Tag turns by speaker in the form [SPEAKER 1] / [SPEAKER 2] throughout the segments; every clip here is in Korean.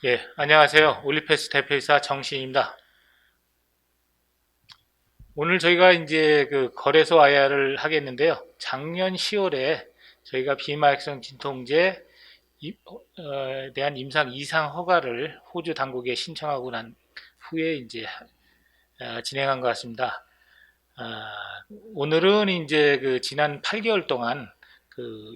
[SPEAKER 1] 예, 안녕하세요. 올리패스 대표이사 정신입니다. 오늘 저희가 이제 그 거래소 IR을 하겠는데요. 작년 10월에 저희가 비마약성 진통제에 대한 임상 이상 허가를 호주 당국에 신청하고 난 후에 이제 진행한 것 같습니다. 아, 오늘은 이제 그 지난 8개월 동안 그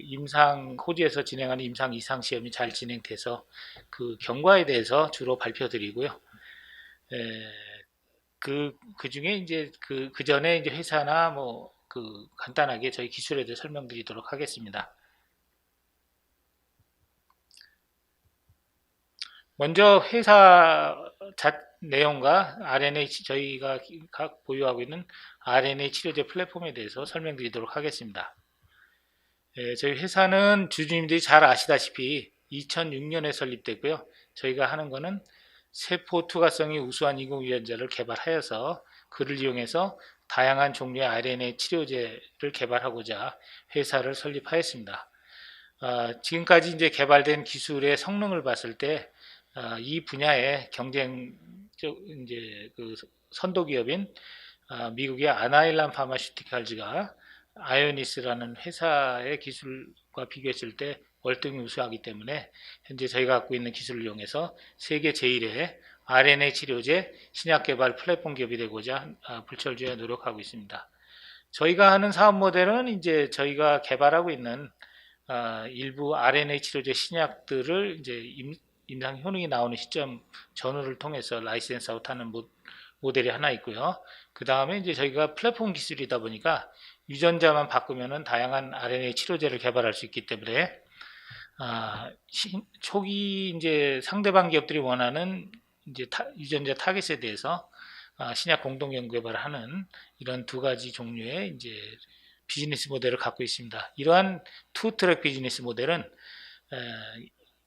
[SPEAKER 1] 호주에서 진행하는 임상 이상 시험이 잘 진행돼서 그 경과에 대해서 주로 발표드리고요. 에, 그 중에 이제 그 전에 이제 회사나 뭐 그 간단하게 저희 기술에 대해 설명드리도록 하겠습니다. 먼저 회사 내용과 RNA 저희가 각 보유하고 있는 RNA 치료제 플랫폼에 대해서 설명드리도록 하겠습니다. 저희 회사는 주주님들이 잘 아시다시피 2006년에 설립됐고요. 저희가 하는 거는 세포 투과성이 우수한 인공유전자를 개발하여서 그를 이용해서 다양한 종류의 RNA 치료제를 개발하고자 회사를 설립하였습니다. 지금까지 이제 개발된 기술의 성능을 봤을 때 이 분야의 경쟁적 이제 그 선도 기업인 미국의 아나일람 파마슈티칼즈가 아이오니스라는 회사의 기술과 비교했을 때 월등히 우수하기 때문에 현재 저희가 갖고 있는 기술을 이용해서 세계 제1의 RNA 치료제 신약 개발 플랫폼 기업이 되고자 불철주야 노력하고 있습니다. 저희가 하는 사업 모델은 이제 저희가 개발하고 있는 일부 RNA 치료제 신약들을 이제 임상 효능이 나오는 시점 전후를 통해서 라이센스 아웃하는 모델이 하나 있고요. 그 다음에 이제 저희가 플랫폼 기술이다 보니까 유전자만 바꾸면은 다양한 RNA 치료제를 개발할 수 있기 때문에 초기 이제 상대방 기업들이 원하는 이제 유전자 타겟에 대해서 신약 공동 연구 개발을 하는 이런 두 가지 종류의 이제 비즈니스 모델을 갖고 있습니다. 이러한 투 트랙 비즈니스 모델은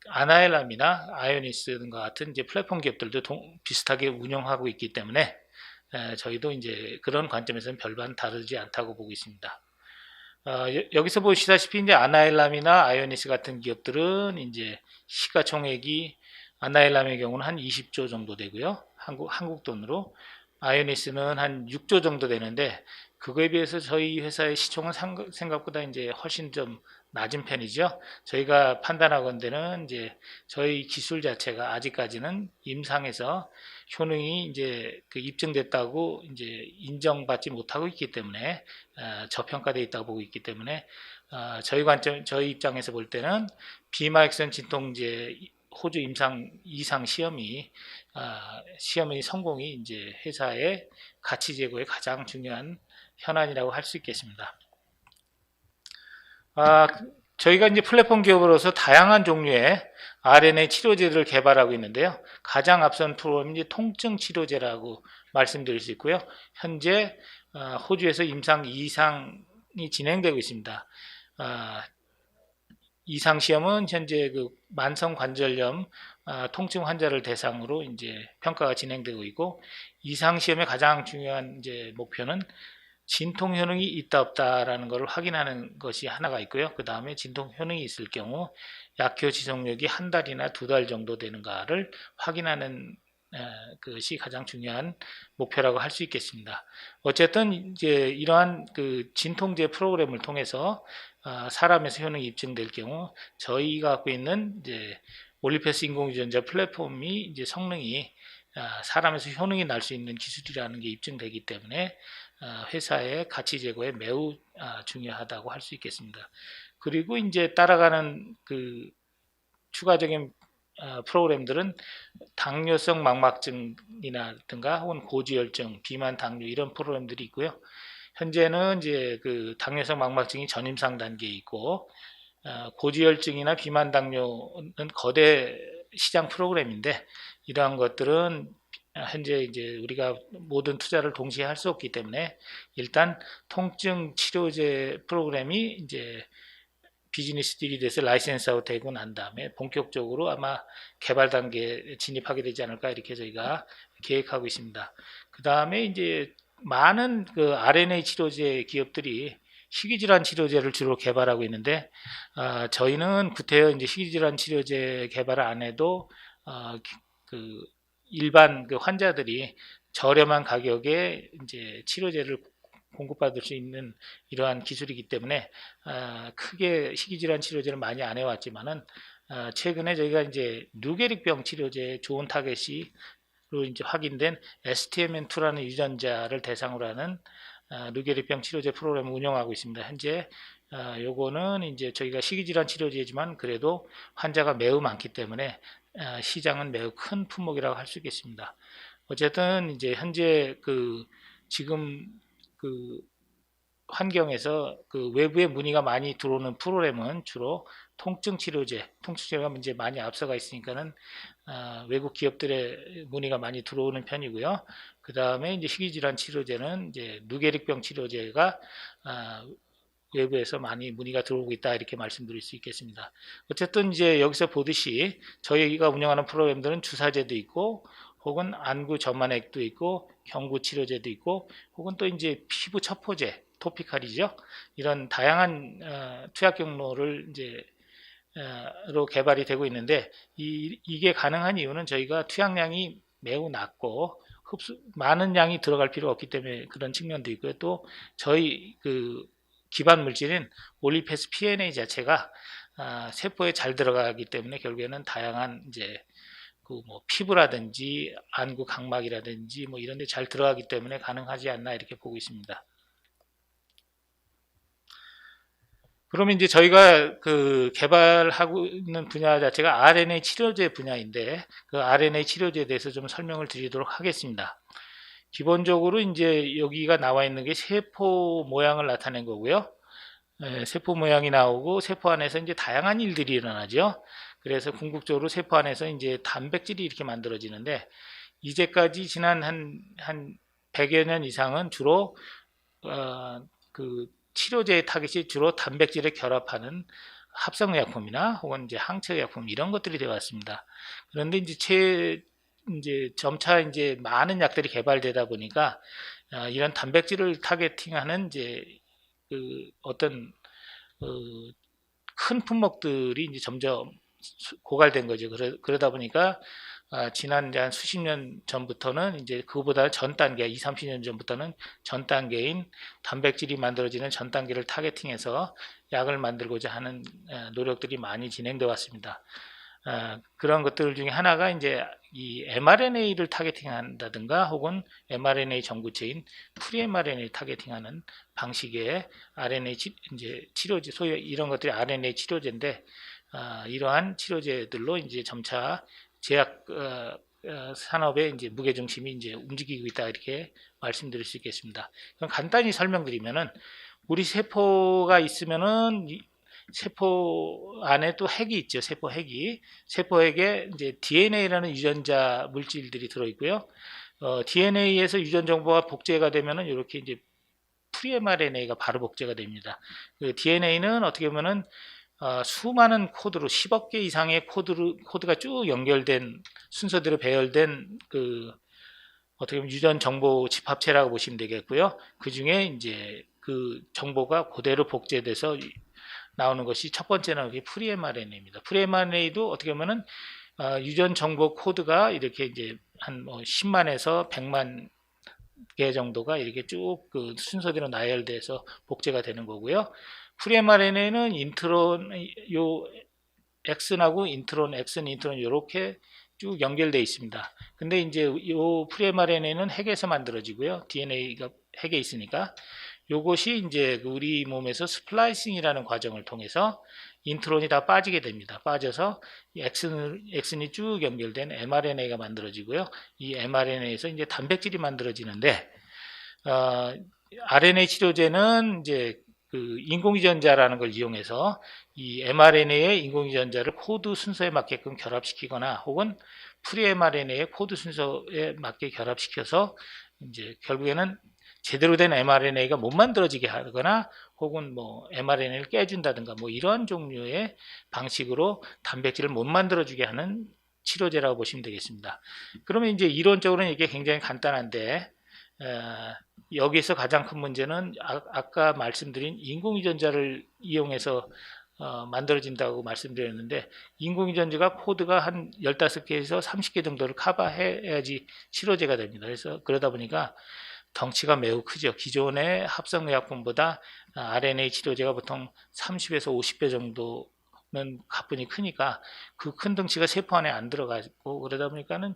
[SPEAKER 1] 아나엘람이나 아이오니스 등과 같은 이제 플랫폼 기업들도 비슷하게 운영하고 있기 때문에 저희도 이제 그런 관점에서는 별반 다르지 않다고 보고 있습니다. 여기서 보시다시피 이제 아나엘람이나 아이오니스 같은 기업들은 이제 시가총액이 아나엘람의 경우는 한 20조 정도 되고요. 한국 돈으로 아이오니스는 한 6조 정도 되는데 그거에 비해서 저희 회사의 시총은 생각보다 이제 훨씬 좀 낮은 편이죠. 저희가 판단하건대는 이제 저희 기술 자체가 아직까지는 임상에서 효능이 이제 그 입증됐다고 이제 인정받지 못하고 있기 때문에 저평가되어 있다고 보고 있기 때문에 저희 입장에서 볼 때는 비마익선 진통제 호주 임상 이상 시험의 성공이 이제 회사의 가치 제고의 가장 중요한 현안이라고 할 수 있겠습니다. 저희가 이제 플랫폼 기업으로서 다양한 종류의 RNA 치료제들을 개발하고 있는데요. 가장 앞선 프로그램이 통증 치료제라고 말씀드릴 수 있고요. 현재 호주에서 임상 2상이 진행되고 있습니다. 이상 시험은 현재 그 만성 관절염 통증 환자를 대상으로 이제 평가가 진행되고 있고 이상 시험의 가장 중요한 이제 목표는 진통 효능이 있다 없다라는 것을 확인하는 것이 하나가 있고요. 그 다음에 진통 효능이 있을 경우 약효 지속력이 한 달이나 두 달 정도 되는가를 확인하는 것이 가장 중요한 목표라고 할 수 있겠습니다. 어쨌든 이제 이러한 그 진통제 프로그램을 통해서 사람에서 효능이 입증될 경우 저희가 갖고 있는 이제 올리패스 인공유전자 플랫폼이 이제 성능이 사람에서 효능이 날 수 있는 기술이라는 게 입증되기 때문에 회사의 가치 제고에 매우 중요하다고 할 수 있겠습니다. 그리고 이제 따라가는 그 추가적인 프로그램들은 당뇨성 망막증이라든가 혹은 고지혈증, 비만 당뇨 이런 프로그램들이 있고요. 현재는 이제 그 당뇨성 망막증이 전임상 단계에 있고 고지혈증이나 비만 당뇨는 거대 시장 프로그램인데 이러한 것들은 현재 이제 우리가 모든 투자를 동시에 할 수 없기 때문에 일단 통증 치료제 프로그램이 이제 비즈니스 딜이 돼서 라이센스 아웃 되고 난 다음에 본격적으로 아마 개발 단계에 진입하게 되지 않을까 이렇게 저희가 계획하고 있습니다. 그 다음에 이제 많은 그 RNA 치료제 기업들이 희귀질환 치료제를 주로 개발하고 있는데 저희는 구태여 이제 희귀질환 치료제 개발을 안 해도 그 일반 그 환자들이 저렴한 가격에 이제 치료제를 공급받을 수 있는 이러한 기술이기 때문에 크게 희귀질환 치료제를 많이 안 해왔지만은 최근에 저희가 이제 누게릭병 치료제에 좋은 타겟이로 이제 확인된 STMN2라는 유전자를 대상으로 하는 누게릭병 치료제 프로그램을 운영하고 있습니다. 현재 요거는 이제 저희가 희귀질환 치료제지만 그래도 환자가 매우 많기 때문에 시장은 매우 큰 품목이라고 할 수 있겠습니다. 어쨌든 이제 현재 지금 그 환경에서 그 외부의 문의가 많이 들어오는 프로그램은 주로 통증 치료가 이제 많이 앞서가 있으니까는 외국 기업들의 문의가 많이 들어오는 편이고요. 그 다음에 이제 희귀질환 치료제는 이제 누게릭병 치료제가 외부에서 많이 문의가 들어오고 있다 이렇게 말씀드릴 수 있겠습니다. 어쨌든 이제 여기서 보듯이 저희가 운영하는 프로그램들은 주사제도 있고 혹은 안구 점안액도 있고 경구 치료제도 있고 혹은 또 이제 피부 첩포제 토피칼이죠. 이런 다양한 투약 경로를 이제 로 개발이 되고 있는데 이게 가능한 이유는 저희가 투약량이 매우 낮고 많은 양이 들어갈 필요가 없기 때문에 그런 측면도 있고요. 또 저희 기반 물질인 올리페스 PNA 자체가 세포에 잘 들어가기 때문에 결국에는 다양한 이제 뭐 피부라든지 안구 각막이라든지 뭐 이런 데 잘 들어가기 때문에 가능하지 않나 이렇게 보고 있습니다. 그러면 이제 저희가 개발하고 있는 분야 자체가 RNA 치료제 분야인데 그 RNA 치료제에 대해서 좀 설명을 드리도록 하겠습니다. 기본적으로 이제 여기가 나와 있는 게 세포 모양을 나타낸 거고요. 세포 모양이 나오고 세포 안에서 이제 다양한 일들이 일어나죠. 그래서 궁극적으로 세포 안에서 이제 단백질이 이렇게 만들어지는데 이제까지 지난 한 100여 년 이상은 주로 치료제의 타겟이 주로 단백질에 결합하는 합성의약품이나 혹은 이제 항체의약품 이런 것들이 되어 왔습니다. 그런데 이제 점차 이제 많은 약들이 개발되다 보니까 이런 단백질을 타겟팅하는 이제 어떤 큰 품목들이 이제 점점 고갈된 거죠. 그러다 보니까 지난 한 수십 년 전부터는 이제 그보다 전 단계, 20, 30년 전부터는 전 단계인 단백질이 만들어지는 전 단계를 타겟팅해서 약을 만들고자 하는 노력들이 많이 진행되어 왔습니다. 그런 것들 중에 하나가 이제 이 mRNA를 타겟팅한다든가 혹은 mRNA 전구체인 프리mRNA를 타겟팅하는 방식의 RNA 이제 치료제, 소위 이런 것들이 RNA 치료제인데 이러한 치료제들로 이제 점차 제약 산업의 이제 무게 중심이 이제 움직이고 있다 이렇게 말씀드릴 수 있겠습니다. 그럼 간단히 설명드리면은 우리 세포가 있으면은 세포 안에 또 핵이 있죠. 세포 핵이. 세포 핵에 이제 DNA라는 유전자 물질들이 들어 있고요. DNA에서 유전 정보가 복제가 되면은 이렇게 이제 프리mRNA가 바로 복제가 됩니다. DNA는 어떻게 보면은 수많은 코드로 10억 개 이상의 코드가 쭉 연결된 순서대로 배열된 어떻게 보면 유전 정보 집합체라고 보시면 되겠고요. 그 중에 이제 그 정보가 그대로 복제돼서 나오는 것이 첫 번째는 프리mRNA입니다. 프리mRNA도 어떻게 보면은 유전 정보 코드가 이렇게 이제 한 10만에서 100만 개 정도가 이렇게 쭉 순서대로 나열돼서 복제가 되는 거고요. 프리mRNA는 인트론 X하고 인트론 X는 인트론 이렇게 쭉 연결되어 있습니다. 근데 이제 이 프리mRNA는 핵에서 만들어지고요. DNA가 핵에 있으니까 요것이 이제 우리 몸에서 스플라이싱이라는 과정을 통해서 인트론이 다 빠지게 됩니다. 빠져서 X는 쭉 연결된 mRNA가 만들어지고요. 이 mRNA에서 이제 단백질이 만들어지는데 RNA 치료제는 이제 인공유전자라는 걸 이용해서 이 mRNA의 인공유전자를 코드 순서에 맞게끔 결합시키거나 혹은 프리mRNA의 코드 순서에 맞게 결합시켜서 이제 결국에는 제대로 된 mRNA가 못 만들어지게 하거나 혹은 뭐 mRNA를 깨준다든가 뭐 이런 종류의 방식으로 단백질을 못 만들어주게 하는 치료제라고 보시면 되겠습니다. 그러면 이제 이론적으로는 이게 굉장히 간단한데 여기서 가장 큰 문제는 아까 말씀드린 인공유전자를 이용해서 만들어진다고 말씀드렸는데 인공유전자가 코드가 한 15개에서 30개 정도를 커버해야지 치료제가 됩니다. 그래서 그러다 보니까 덩치가 매우 크죠. 기존의 합성의약품보다 RNA 치료제가 보통 30에서 50배 정도는 가뿐히 크니까 그 큰 덩치가 세포 안에 안 들어가고 그러다 보니까는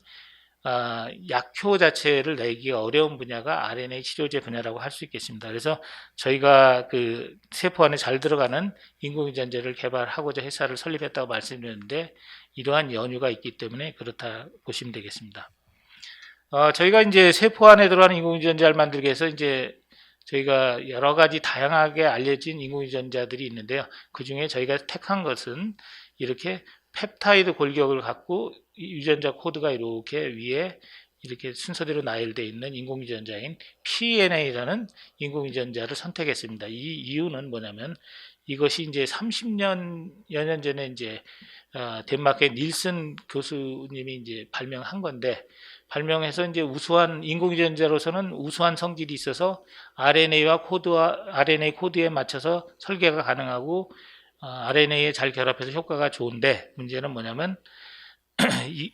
[SPEAKER 1] 약효 자체를 내기가 어려운 분야가 RNA 치료제 분야라고 할 수 있겠습니다. 그래서 저희가 그 세포 안에 잘 들어가는 인공유전자를 개발하고자 회사를 설립했다고 말씀드렸는데 이러한 연유가 있기 때문에 그렇다 보시면 되겠습니다. 저희가 이제 세포 안에 들어가는 인공유전자를 만들기 위해서 이제 저희가 여러 가지 다양하게 알려진 인공유전자들이 있는데요. 그 중에 저희가 택한 것은 이렇게 펩타이드 골격을 갖고 유전자 코드가 이렇게 위에 이렇게 순서대로 나열되어 있는 인공유전자인 PNA라는 인공유전자를 선택했습니다. 이 이유는 뭐냐면 이것이 이제 30여 년 전에 이제 덴마크의 닐슨 교수님이 이제 발명한 건데 발명해서 이제 우수한 인공유전자로서는 우수한 성질이 있어서 RNA 코드에 맞춰서 설계가 가능하고 RNA에 잘 결합해서 효과가 좋은데 문제는 뭐냐면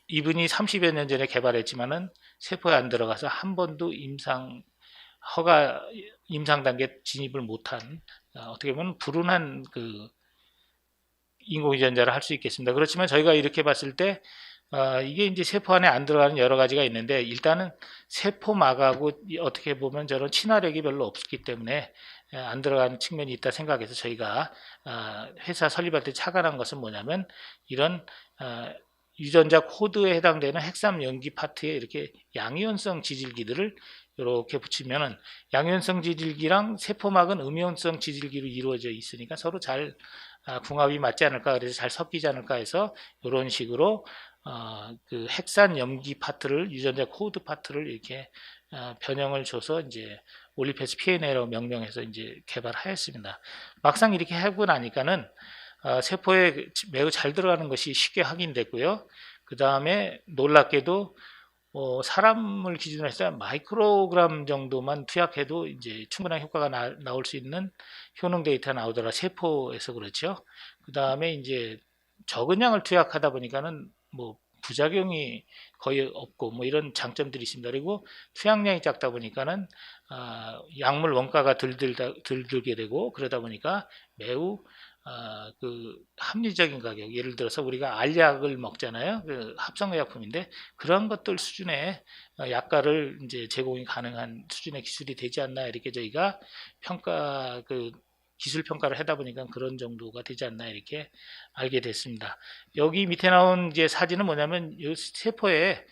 [SPEAKER 1] 이분이 30여 년 전에 개발했지만은 세포에 안 들어가서 한 번도 임상 단계 진입을 못한 어떻게 보면 불운한 그 인공유전자를 할 수 있겠습니다. 그렇지만 저희가 이렇게 봤을 때 이게 이제 세포 안에 안 들어가는 여러 가지가 있는데 일단은 세포막하고 어떻게 보면 저런 친화력이 별로 없기 때문에 안 들어가는 측면이 있다 생각해서 저희가 회사 설립할 때 착안한 것은 뭐냐면 이런 유전자 코드에 해당되는 핵산 염기 파트에 이렇게 양이온성 지질기들을 이렇게 붙이면은 양이온성 지질기랑 세포막은 음이온성 지질기로 이루어져 있으니까 서로 잘 궁합이 맞지 않을까 그래서 잘 섞이지 않을까 해서 이런 식으로 그 핵산 염기 파트를 유전자 코드 파트를 이렇게 변형을 줘서 이제 올리페스 PNA라고 명명해서 이제 개발하였습니다. 막상 이렇게 하고 나니까는 세포에 매우 잘 들어가는 것이 쉽게 확인됐고요. 그 다음에 놀랍게도 사람을 기준으로 해서 마이크로그램 정도만 투약해도 이제 충분한 효과가 나올 수 있는 효능 데이터가 나오더라 세포에서 그렇죠. 그 다음에 이제 적은 양을 투약하다 보니까는 뭐 부작용이 거의 없고 뭐 이런 장점들이 있습니다. 그리고 투약량이 작다 보니까는 약물 원가가 덜 들게 되고 그러다 보니까 매우 그 합리적인 가격, 예를 들어서 우리가 알약을 먹잖아요. 그 합성의약품인데 그런 것들 수준의 약가를 이제 제공이 가능한 수준의 기술이 되지 않나 이렇게 저희가 기술 평가를 하다 보니까 그런 정도가 되지 않나 이렇게 알게 됐습니다. 여기 밑에 나온 이제 사진은 뭐냐면 이 세포에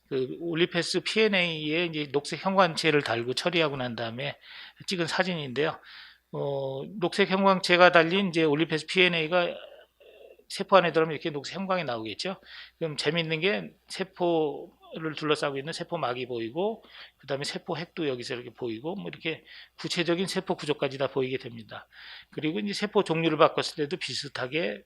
[SPEAKER 1] 그 올리페스 PNA에 이제 녹색 형광체를 달고 처리하고 난 다음에 찍은 사진인데요. 녹색 형광체가 달린 이제 올리페스 PNA가 세포 안에 들어오면 이렇게 녹색 형광이 나오겠죠. 그럼 재밌는 게 세포를 둘러싸고 있는 세포막이 보이고, 그 다음에 세포 핵도 여기서 이렇게 보이고, 뭐 이렇게 구체적인 세포 구조까지 다 보이게 됩니다. 그리고 이제 세포 종류를 바꿨을 때도 비슷하게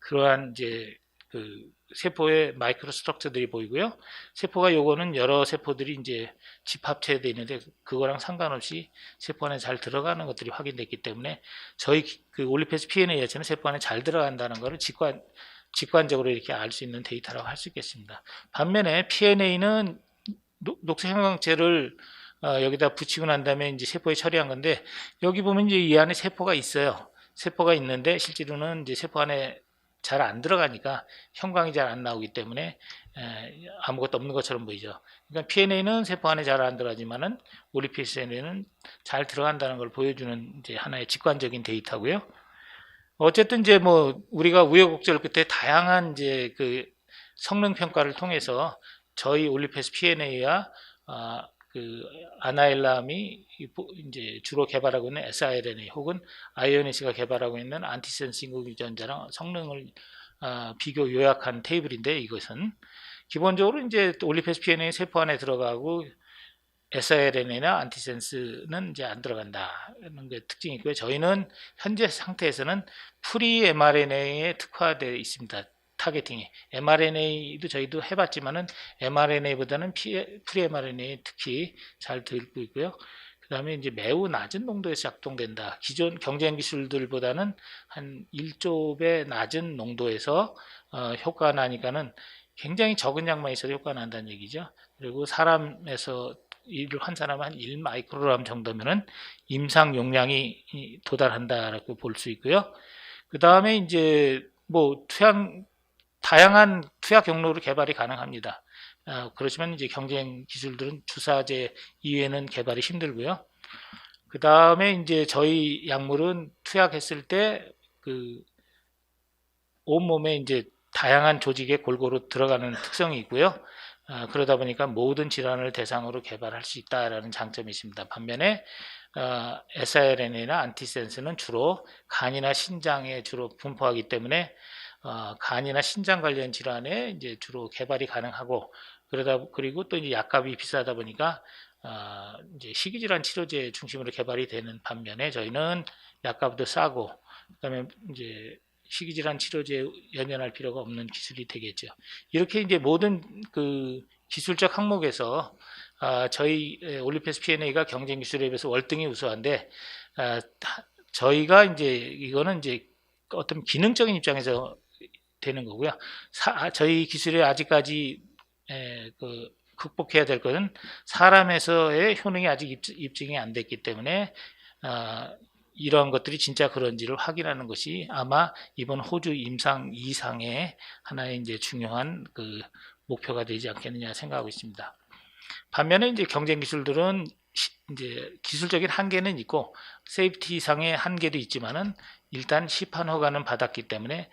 [SPEAKER 1] 그러한 이제 그 세포의 마이크로 스트럭처들이 보이고요. 세포가 요거는 여러 세포들이 이제 집합체되어 있는데 그거랑 상관없이 세포 안에 잘 들어가는 것들이 확인됐기 때문에 저희 그 올리페스 PNA 자체는 세포 안에 잘 들어간다는 것을 직관적으로 이렇게 알 수 있는 데이터라고 할 수 있겠습니다. 반면에 PNA는 녹색 형광체를 여기다 붙이고 난 다음에 이제 세포에 처리한 건데 여기 보면 이제 이 안에 세포가 있어요. 세포가 있는데 실제로는 이제 세포 안에 잘 안 들어가니까 형광이 잘 안 나오기 때문에 아무것도 없는 것처럼 보이죠. 그러니까 PNA는 세포 안에 잘 안 들어가지만은 올리페스에는 잘 들어간다는 걸 보여주는 이제 하나의 직관적인 데이터고요. 어쨌든 이제 뭐 우리가 우여곡절 끝에 다양한 이제 그 성능 평가를 통해서 저희 올리페스 PNA와 그 아나엘람이 이제 주로 개발하고 있는 siRNA 혹은 아이오니스가 개발하고 있는 안티센스 인공유전자랑 성능을 비교 요약한 테이블인데 이것은 기본적으로 이제 올리페스 PNA 세포 안에 들어가고 siRNA나 안티센스는 이제 안 들어간다는 게 특징이 있고요. 저희는 현재 상태에서는 프리 mRNA에 특화되어 있습니다. 타겟팅이 mRNA도 저희도 해봤지만은 mRNA보다는 프리 mRNA 특히 잘 들고 있고요. 그 그다음에 이제 매우 낮은 농도에서 작동된다. 기존 경쟁 기술들보다는 한 1조 배 낮은 농도에서 효과가 나니까는 굉장히 적은 양만 있어도 효과가 난다는 얘기죠. 그리고 사람에서 일을 한 사람 한 1마이크로그램 정도면은 임상 용량이 도달한다라고 볼 수 있고요. 그 다음에 이제 뭐 다양한 투약 경로로 개발이 가능합니다. 그렇지만 이제 경쟁 기술들은 주사제 이외에는 개발이 힘들고요. 그 다음에 이제 저희 약물은 투약했을 때 그 온몸에 이제 다양한 조직에 골고루 들어가는 특성이 있고요. 그러다 보니까 모든 질환을 대상으로 개발할 수 있다라는 장점이 있습니다. 반면에 siRNA나 안티센스는 주로 간이나 신장에 주로 분포하기 때문에 간이나 신장 관련 질환에 이제 주로 개발이 가능하고 그리고 또 이제 약값이 비싸다 보니까 이제 식이질환 치료제 중심으로 개발이 되는 반면에 저희는 약값도 싸고 그다음에 이제 식이질환 치료제에 연연할 필요가 없는 기술이 되겠죠. 이렇게 이제 모든 그 기술적 항목에서 저희 올리페스 PNA가 경쟁 기술에 비해서 월등히 우수한데 저희가 이제 이거는 이제 어떤 기능적인 입장에서 되는 거고요. 저희 기술에 아직까지 극복해야 될 것은 사람에서의 효능이 아직 입증이 안 됐기 때문에 이러한 것들이 진짜 그런지를 확인하는 것이 아마 이번 호주 임상 이상의 하나의 이제 중요한 그 목표가 되지 않겠느냐 생각하고 있습니다. 반면에 이제 경쟁 기술들은 이제 기술적인 한계는 있고 세이프티상의 한계도 있지만은 일단 시판 허가는 받았기 때문에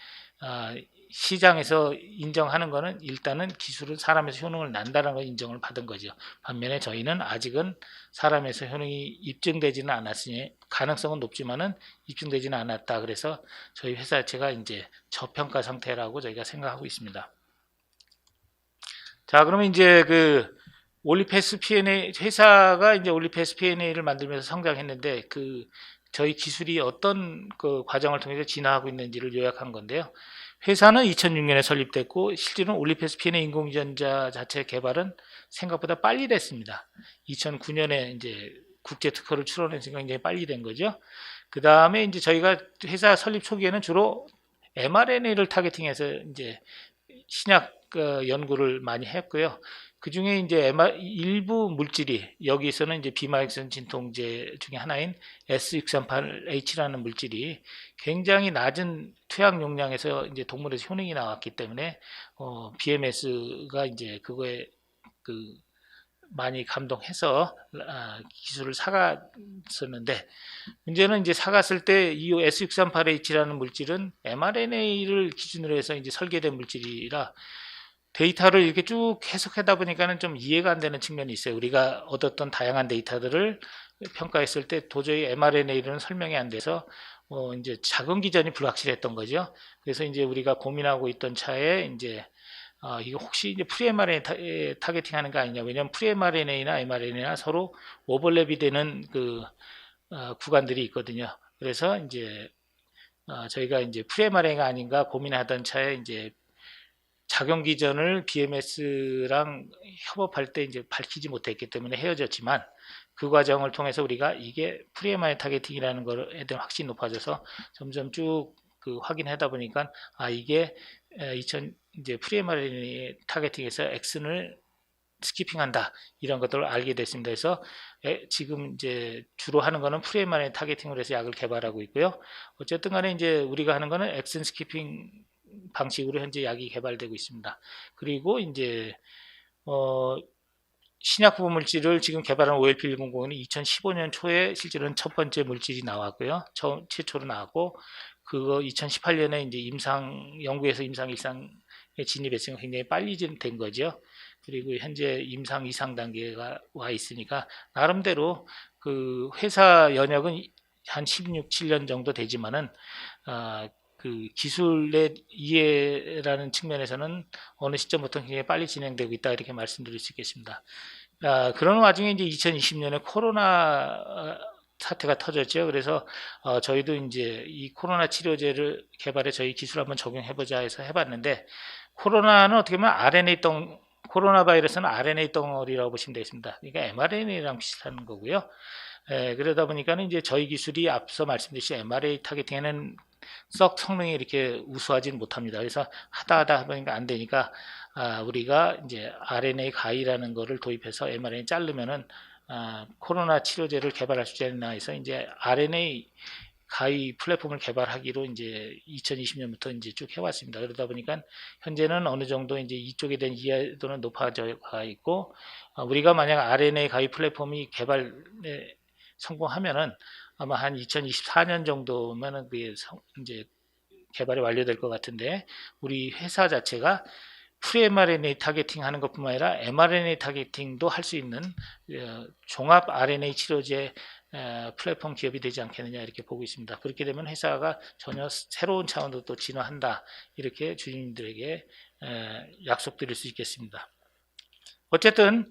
[SPEAKER 1] 시장에서 인정하는 거는 일단은 기술은 사람에서 효능을 난다는 걸 인정을 받은 거죠. 반면에 저희는 아직은 사람에서 효능이 입증되지는 않았으니 가능성은 높지만은 입증되지는 않았다. 그래서 저희 회사 자체가 이제 저평가 상태라고 저희가 생각하고 있습니다. 자, 그러면 이제 그 올리페스 PNA 회사가 이제 올리페스 PNA를 만들면서 성장했는데 저희 기술이 어떤 그 과정을 통해서 진화하고 있는지를 요약한 건데요. 회사는 2006년에 설립됐고 실제로는 올리페스 PNA 인공유전자 자체 개발은 생각보다 빨리 됐습니다. 2009년에 이제 국제 특허를 출원해서 굉장히 빨리 된 거죠. 그 다음에 이제 저희가 회사 설립 초기에는 주로 mRNA를 타겟팅해서 이제 신약 연구를 많이 했고요. 그 중에 이제 일부 물질이 여기서는 이제 비마익선 진통제 중에 하나인 S638H라는 물질이 굉장히 낮은 투약 용량에서 이제 동물에서 효능이 나왔기 때문에 BMS가 이제 그거에 많이 감동해서 기술을 사갔었는데 문제는 이제 사갔을 때 이 S638H라는 물질은 mRNA를 기준으로 해서 이제 설계된 물질이라 데이터를 이렇게 쭉 해석하다 보니까는 좀 이해가 안 되는 측면이 있어요. 우리가 얻었던 다양한 데이터들을 평가했을 때 도저히 mRNA로는 설명이 안 돼서 이제 작은 기전이 불확실했던 거죠. 그래서 이제 우리가 고민하고 있던 차에 이제 이거 혹시 이제 프리-mRNA 타겟팅하는 거 아니냐? 왜냐하면 프리-mRNA나 mRNA나 서로 오버랩이 되는 구간들이 있거든요. 그래서 이제 저희가 이제 프리-mRNA가 아닌가 고민하던 차에 이제 작용 기전을 BMS랑 협업할 때 이제 밝히지 못했기 때문에 헤어졌지만 그 과정을 통해서 우리가 이게 프리-mRNA 타겟팅이라는 거에 대한 확신이 높아져서 점점 쭉 확인하다 보니까 이게 이제 프리-mRNA 타겟팅에서 엑슨을 스키핑한다 이런 것들을 알게 됐습니다. 그래서 지금 이제 주로 하는 거는 프리-mRNA 타겟팅으로 해서 약을 개발하고 있고요. 어쨌든 간에 이제 우리가 하는 거는 엑슨 스키핑 방식으로 현재 약이 개발되고 있습니다. 그리고 이제 신약 후보 물질을 지금 개발한 OLP100은 2015년 초에 실제로는 첫 번째 물질이 나왔고요. 최초로 나왔고 그거 2018년에 이제 연구에서 임상 1상에 진입했으니까 굉장히 빨리 된 거죠. 그리고 현재 임상 2상 단계가 와 있으니까 나름대로 그 회사 연역은 한 16, 7년 정도 되지만은 그 기술의 이해라는 측면에서는 어느 시점부터 굉장히 빨리 진행되고 있다 이렇게 말씀드릴 수 있겠습니다. 그런 와중에 이제 2020년에 코로나 사태가 터졌죠. 그래서 저희도 이제 이 코로나 치료제를 개발해 저희 기술 한번 적용해보자 해서 해봤는데 코로나는 어떻게 보면 코로나 바이러스는 RNA 덩어리라고 보시면 되겠습니다. 그러니까 mRNA랑 비슷한 거고요. 그러다 보니까는 이제 저희 기술이 앞서 말씀드린 mRNA 타겟팅에는 썩 성능이 이렇게 우수하지는 못합니다. 그래서 하다 보니까 안 되니까 우리가 이제 RNA 가위라는 거를 도입해서 mRNA 자르면은 코로나 치료제를 개발할 수 있나 해서 이제 RNA 가위 플랫폼을 개발하기로 이제 2020년부터 이제 쭉 해왔습니다. 그러다 보니까 현재는 어느 정도 이제 이쪽에 대한 이해도는 높아져 있고, 우리가 만약 RNA 가위 플랫폼이 개발에 성공하면은 아마 한 2024년 정도면은 그게 이제 개발이 완료될 것 같은데, 우리 회사 자체가 프리-mRNA 타겟팅 하는 것뿐만 아니라 mRNA 타겟팅도 할 수 있는 종합 RNA 치료제 플랫폼 기업이 되지 않겠느냐 이렇게 보고 있습니다. 그렇게 되면 회사가 전혀 새로운 차원으로 또 진화한다 이렇게 주주님들에게 약속드릴 수 있겠습니다. 어쨌든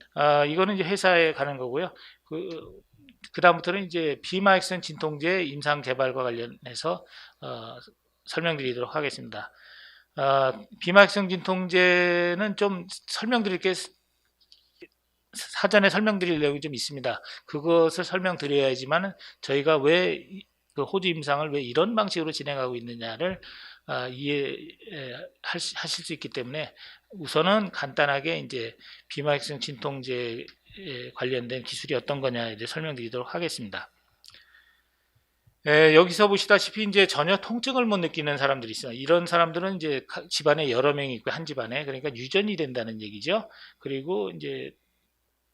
[SPEAKER 1] 이거는 이제 회사에 가는 거고요. 그 다음부터는 이제 비마익선 진통제 임상 개발과 관련해서 설명드리도록 하겠습니다. 비마익선 진통제는 좀 설명드릴 게 사전에 설명드릴 내용이 좀 있습니다. 그것을 설명드려야지만 저희가 왜 그 호주 임상을 왜 이런 방식으로 진행하고 있느냐를 이해하실 수 있기 때문에 우선은 간단하게 이제 비마익선 진통제에 관련된 기술이 어떤 거냐에 대해 설명드리도록 하겠습니다. 여기서 보시다시피 이제 전혀 통증을 못 느끼는 사람들이 있어요. 이런 사람들은 이제 집안에 여러 명이 있고 한 집안에, 그러니까 유전이 된다는 얘기죠. 그리고 이제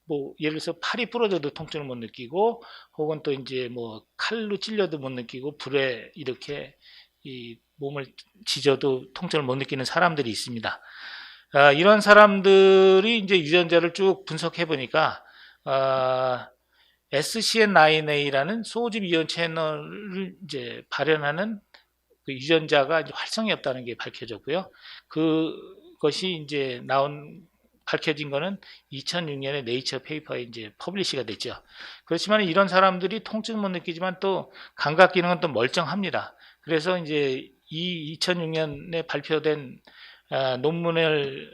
[SPEAKER 1] 뭐 예를 들어서 팔이 부러져도 통증을 못 느끼고, 혹은 또 이제 뭐 칼로 찔려도 못 느끼고, 불에 이렇게 이 몸을 지져도 통증을 못 느끼는 사람들이 있습니다. 이런 사람들이 이제 유전자를 쭉 분석해 보니까 SCN9A라는 소집 이온 채널을 이제 발현하는 그 유전자가 이제 활성이 없다는 게 밝혀졌고요. 그것이 이제 밝혀진 거는 2006년에 네이처 페이퍼에 이제 퍼블리시가 됐죠. 그렇지만 이런 사람들이 통증 못 느끼지만 또 감각 기능은 또 멀쩡합니다. 그래서 이제 이 2006년에 발표된 논문의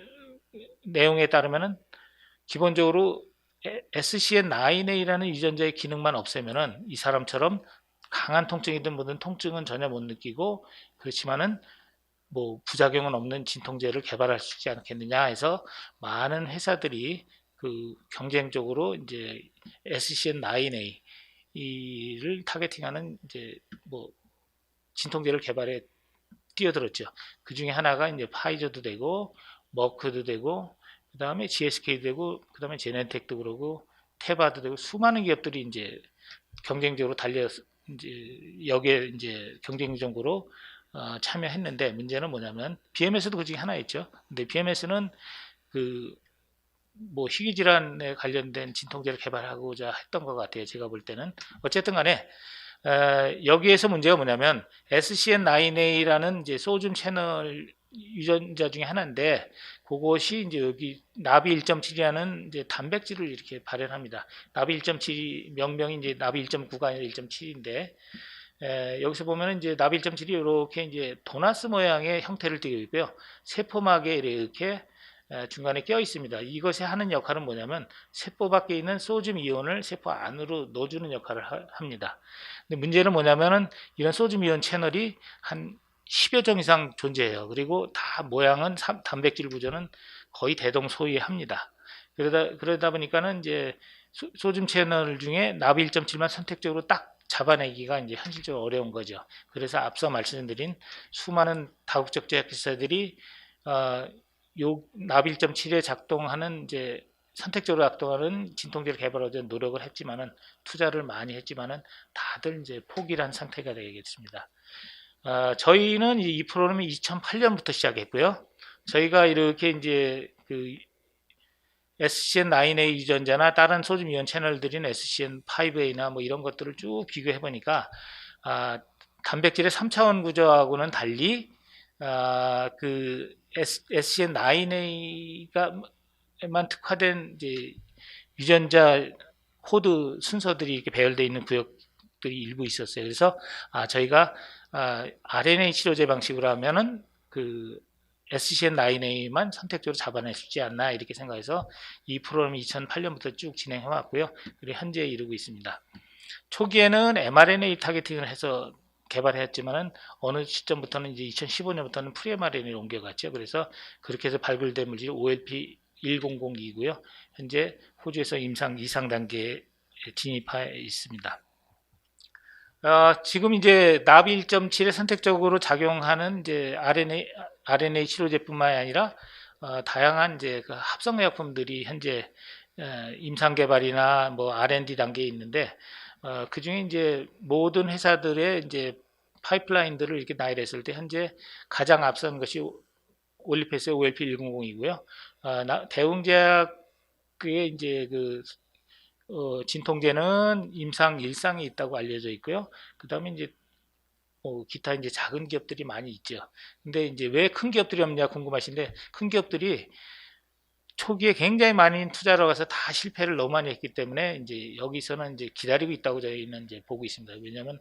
[SPEAKER 1] 내용에 따르면은 기본적으로 SCN9A라는 유전자의 기능만 없애면은 이 사람처럼 강한 통증이든 뭐든 통증은 전혀 못 느끼고, 그렇지만은 뭐 부작용은 없는 진통제를 개발할 수 있지 않겠느냐 해서 많은 회사들이 그 경쟁적으로 이제 SCN9A를 타겟팅하는 이제 뭐 진통제를 개발에 뛰어들었죠. 그 중에 하나가 이제 파이저도 되고, 머크도 되고, 그 다음에 GSK도 되고, 그 다음에 제넨텍도 그러고, 테바도 되고, 수많은 기업들이 이제 경쟁적으로 이제 여기에 이제 경쟁적으로 참여했는데, 문제는 뭐냐면 BMS도 그 중에 하나였죠. 근데 BMS는 그 뭐 희귀질환에 관련된 진통제를 개발하고자 했던 것 같아요. 제가 볼 때는. 어쨌든 간에 여기에서 문제가 뭐냐면 SCN9A라는 이제 소줌 채널 유전자 중에 하나인데, 그것이 이제 여기 나비 1.7이라는 이제 단백질을 이렇게 발현합니다. 나비 1.7 명명이 이제 나비 1.9가 아니라 1.7인데, 여기서 보면 이제 나비 1.7이 이렇게 이제 도나스 모양의 형태를 띠고 있고요. 세포막에 이렇게 중간에 껴 있습니다. 이것이 하는 역할은 뭐냐면 세포 밖에 있는 소듐 이온을 세포 안으로 넣어주는 역할을 합니다. 근데 문제는 뭐냐면은 이런 소듐 이온 채널이 한 10여 종 이상 존재해요. 그리고 다 모양은 단백질 구조는 거의 대동소이합니다. 그러다 보니까는 이제 소듐 채널 중에 나비 1.7만 선택적으로 딱 잡아내기가 이제 현실적으로 어려운 거죠. 그래서 앞서 말씀드린 수많은 다국적 제약회사들이 요 나비 1.7에 작동하는 이제 선택적으로 작동하는 진통제를 개발하기 위해 노력을 했지만은, 투자를 많이 했지만은 다들 이제 포기를 한 상태가 되겠습니다. 저희는 이 프로그램이 2008년부터 시작했고요. 저희가 이렇게 이제 그 SCN9A 유전자나 다른 소듐 이온 채널들인 SCN5A나 뭐 이런 것들을 쭉 비교해 보니까 단백질의 3차원 구조하고는 달리 그 SCN9A가만 특화된 이제 유전자 코드 순서들이 이렇게 배열되어 있는 구역들이 일부 있었어요. 그래서 저희가 RNA 치료제 방식으로 하면은 그 SCN9A만 선택적으로 잡아낼 수 있지 않나 이렇게 생각해서 이 프로그램이 2008년부터 쭉 진행해 왔고요. 그리고 현재에 이르고 있습니다. 초기에는 mRNA 타겟팅을 해서 개발했지만은 어느 시점부터는 이제 2015년부터는 프리-mRNA로 옮겨갔죠. 그래서 그렇게 해서 발굴된 물질이 OLP1002이고요. 현재 호주에서 임상 2상 단계에 진입해 있습니다. 지금 이제 나비 1.7에 선택적으로 작용하는 이제 RNA 치료제뿐만 아니라 다양한 이제 그 합성의약품들이 현재 임상 개발이나 뭐 R&D 단계에 있는데 그 중에 이제 모든 회사들의 이제 파이프라인들을 이렇게 나열했을 때 현재 가장 앞선 것이 올리페스의 OLP1002이고요. 대웅제약의 이제 그 진통제는 임상 1상이 있다고 알려져 있고요. 그 다음에 이제 기타 이제 작은 기업들이 많이 있죠. 근데 이제 왜 큰 기업들이 없냐 궁금하신데, 큰 기업들이 초기에 굉장히 많이 투자를 가서 다 실패를 너무 많이 했기 때문에 이제 여기서는 이제 기다리고 있다고 저희는 이제 보고 있습니다. 왜냐하면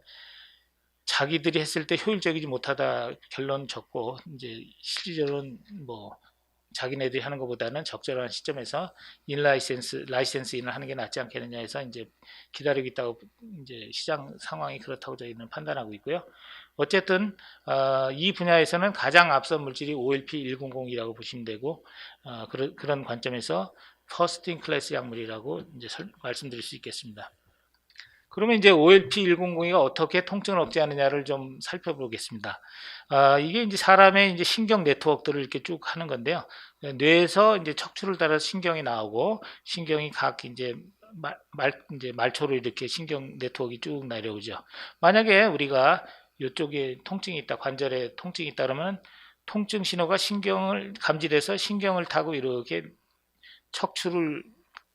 [SPEAKER 1] 자기들이 했을 때 효율적이지 못하다 결론 졌고, 이제 실질적으로는 뭐 자기네들이 하는 것보다는 적절한 시점에서 라이센스인을 하는 게 낫지 않겠느냐 해서 이제 기다리고 있다고, 이제 시장 상황이 그렇다고 저희는 판단하고 있고요. 어쨌든 이 분야에서는 가장 앞선 물질이 OLP1002라고 보시면 되고, 그런 관점에서 퍼스트 인 클래스 약물이라고 이제 말씀드릴 수 있겠습니다. 그러면 이제 OLP1002가 어떻게 통증을 억제하느냐를 좀 살펴보겠습니다. 이게 이제 사람의 이제 신경 네트워크들을 이렇게 쭉 하는 건데요. 뇌에서 이제 척추를 따라서 신경이 나오고, 신경이 각 이제 말초로 이렇게 신경 네트워크가 쭉 내려오죠. 만약에 우리가 이쪽에 통증이 있다, 관절에 통증이 있다 그러면 통증 신호가 신경을 감지돼서 신경을 타고 이렇게 척추를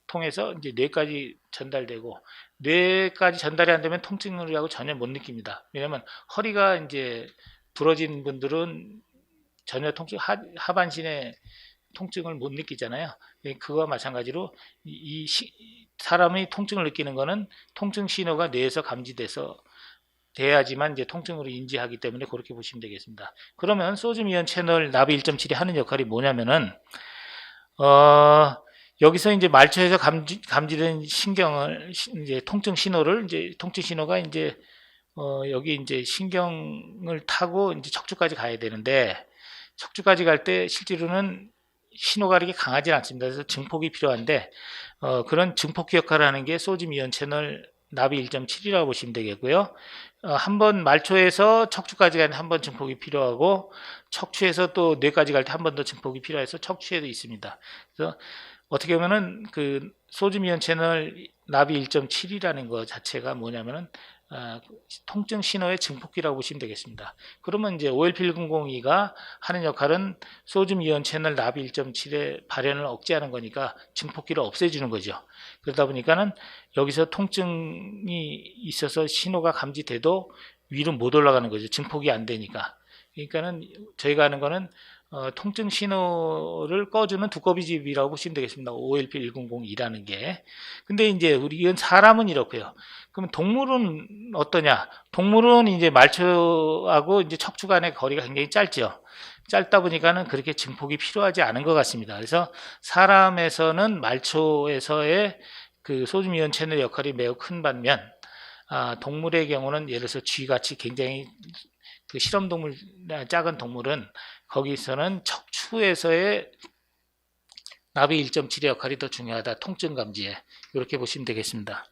[SPEAKER 1] 통해서 이제 뇌까지 전달되고, 뇌까지 전달이 안 되면 통증을 하고 전혀 못 느낍니다. 왜냐하면 허리가 이제 부러진 분들은 전혀 하반신에 통증을 못 느끼잖아요. 그거와 마찬가지로 사람의 통증을 느끼는 거는 통증 신호가 뇌에서 감지돼서 돼야지만 이제 통증으로 인지하기 때문에 그렇게 보시면 되겠습니다. 그러면 소듐 이온 채널 나비 1.7이 하는 역할이 뭐냐면은 여기서 이제 말초에서 감지된 신경을 이제 통증 신호가 이제 여기 이제 신경을 타고 이제 척추까지 가야 되는데, 척추까지 갈 때 실제로는 신호가 그렇게 강하지 않습니다. 그래서 증폭이 필요한데 그런 증폭 역할을 하는 게 소듐 이온 채널 나비 1.7이라고 보시면 되겠고요. 한번 말초에서 척추까지 가는 한 번 증폭이 필요하고, 척추에서 또 뇌까지 갈 때 한 번 더 증폭이 필요해서 척추에도 있습니다. 그래서 어떻게 보면은 그 소듐 이온 채널 나비 1.7이라는 것 자체가 뭐냐면은 통증 신호의 증폭기라고 보시면 되겠습니다. 그러면 이제 OLP1002가 하는 역할은 소듐 이온 채널 나비 1.7의 발현을 억제하는 거니까 증폭기를 없애주는 거죠. 그러다 보니까는 여기서 통증이 있어서 신호가 감지돼도 위로 못 올라가는 거죠. 증폭이 안 되니까. 그러니까는 저희가 하는 거는 통증 신호를 꺼주는 두꺼비집이라고 보시면 되겠습니다. OLP1002라는 게. 근데 이제 이건 사람은 이렇고요. 그럼 동물은 어떠냐? 동물은 이제 말초하고 이제 척추 간의 거리가 굉장히 짧죠. 짧다 보니까는 그렇게 증폭이 필요하지 않은 것 같습니다. 그래서 사람에서는 말초에서의 그 소듐 이온 채널 역할이 매우 큰 반면, 동물의 경우는 예를 들어서 쥐같이 굉장히 그 실험동물, 작은 동물은 거기서는 척추에서의 나비 1.7의 역할이 더 중요하다. 통증 감지에. 이렇게 보시면 되겠습니다.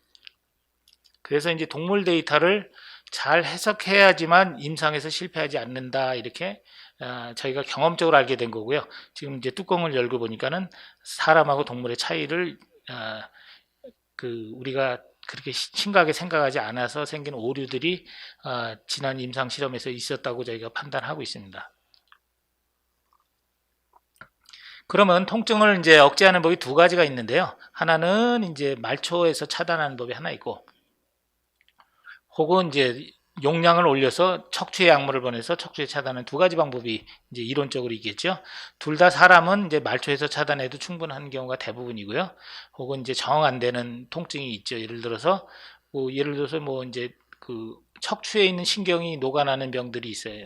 [SPEAKER 1] 그래서 이제 동물 데이터를 잘 해석해야지만 임상에서 실패하지 않는다. 이렇게 저희가 경험적으로 알게 된 거고요. 지금 이제 뚜껑을 열고 보니까는 사람하고 동물의 차이를 우리가 그렇게 심각하게 생각하지 않아서 생긴 오류들이 지난 임상 실험에서 있었다고 저희가 판단하고 있습니다. 그러면 통증을 이제 억제하는 법이 두 가지가 있는데요. 하나는 이제 말초에서 차단하는 법이 하나 있고, 혹은 이제 용량을 올려서 척추에 약물을 보내서 척추에 차단하는 두 가지 방법이 이제 이론적으로 있겠죠. 둘 다 사람은 이제 말초에서 차단해도 충분한 경우가 대부분이고요. 혹은 이제 정 안 되는 통증이 있죠. 예를 들어서 뭐 이제 그 척추에 있는 신경이 녹아나는 병들이 있어요.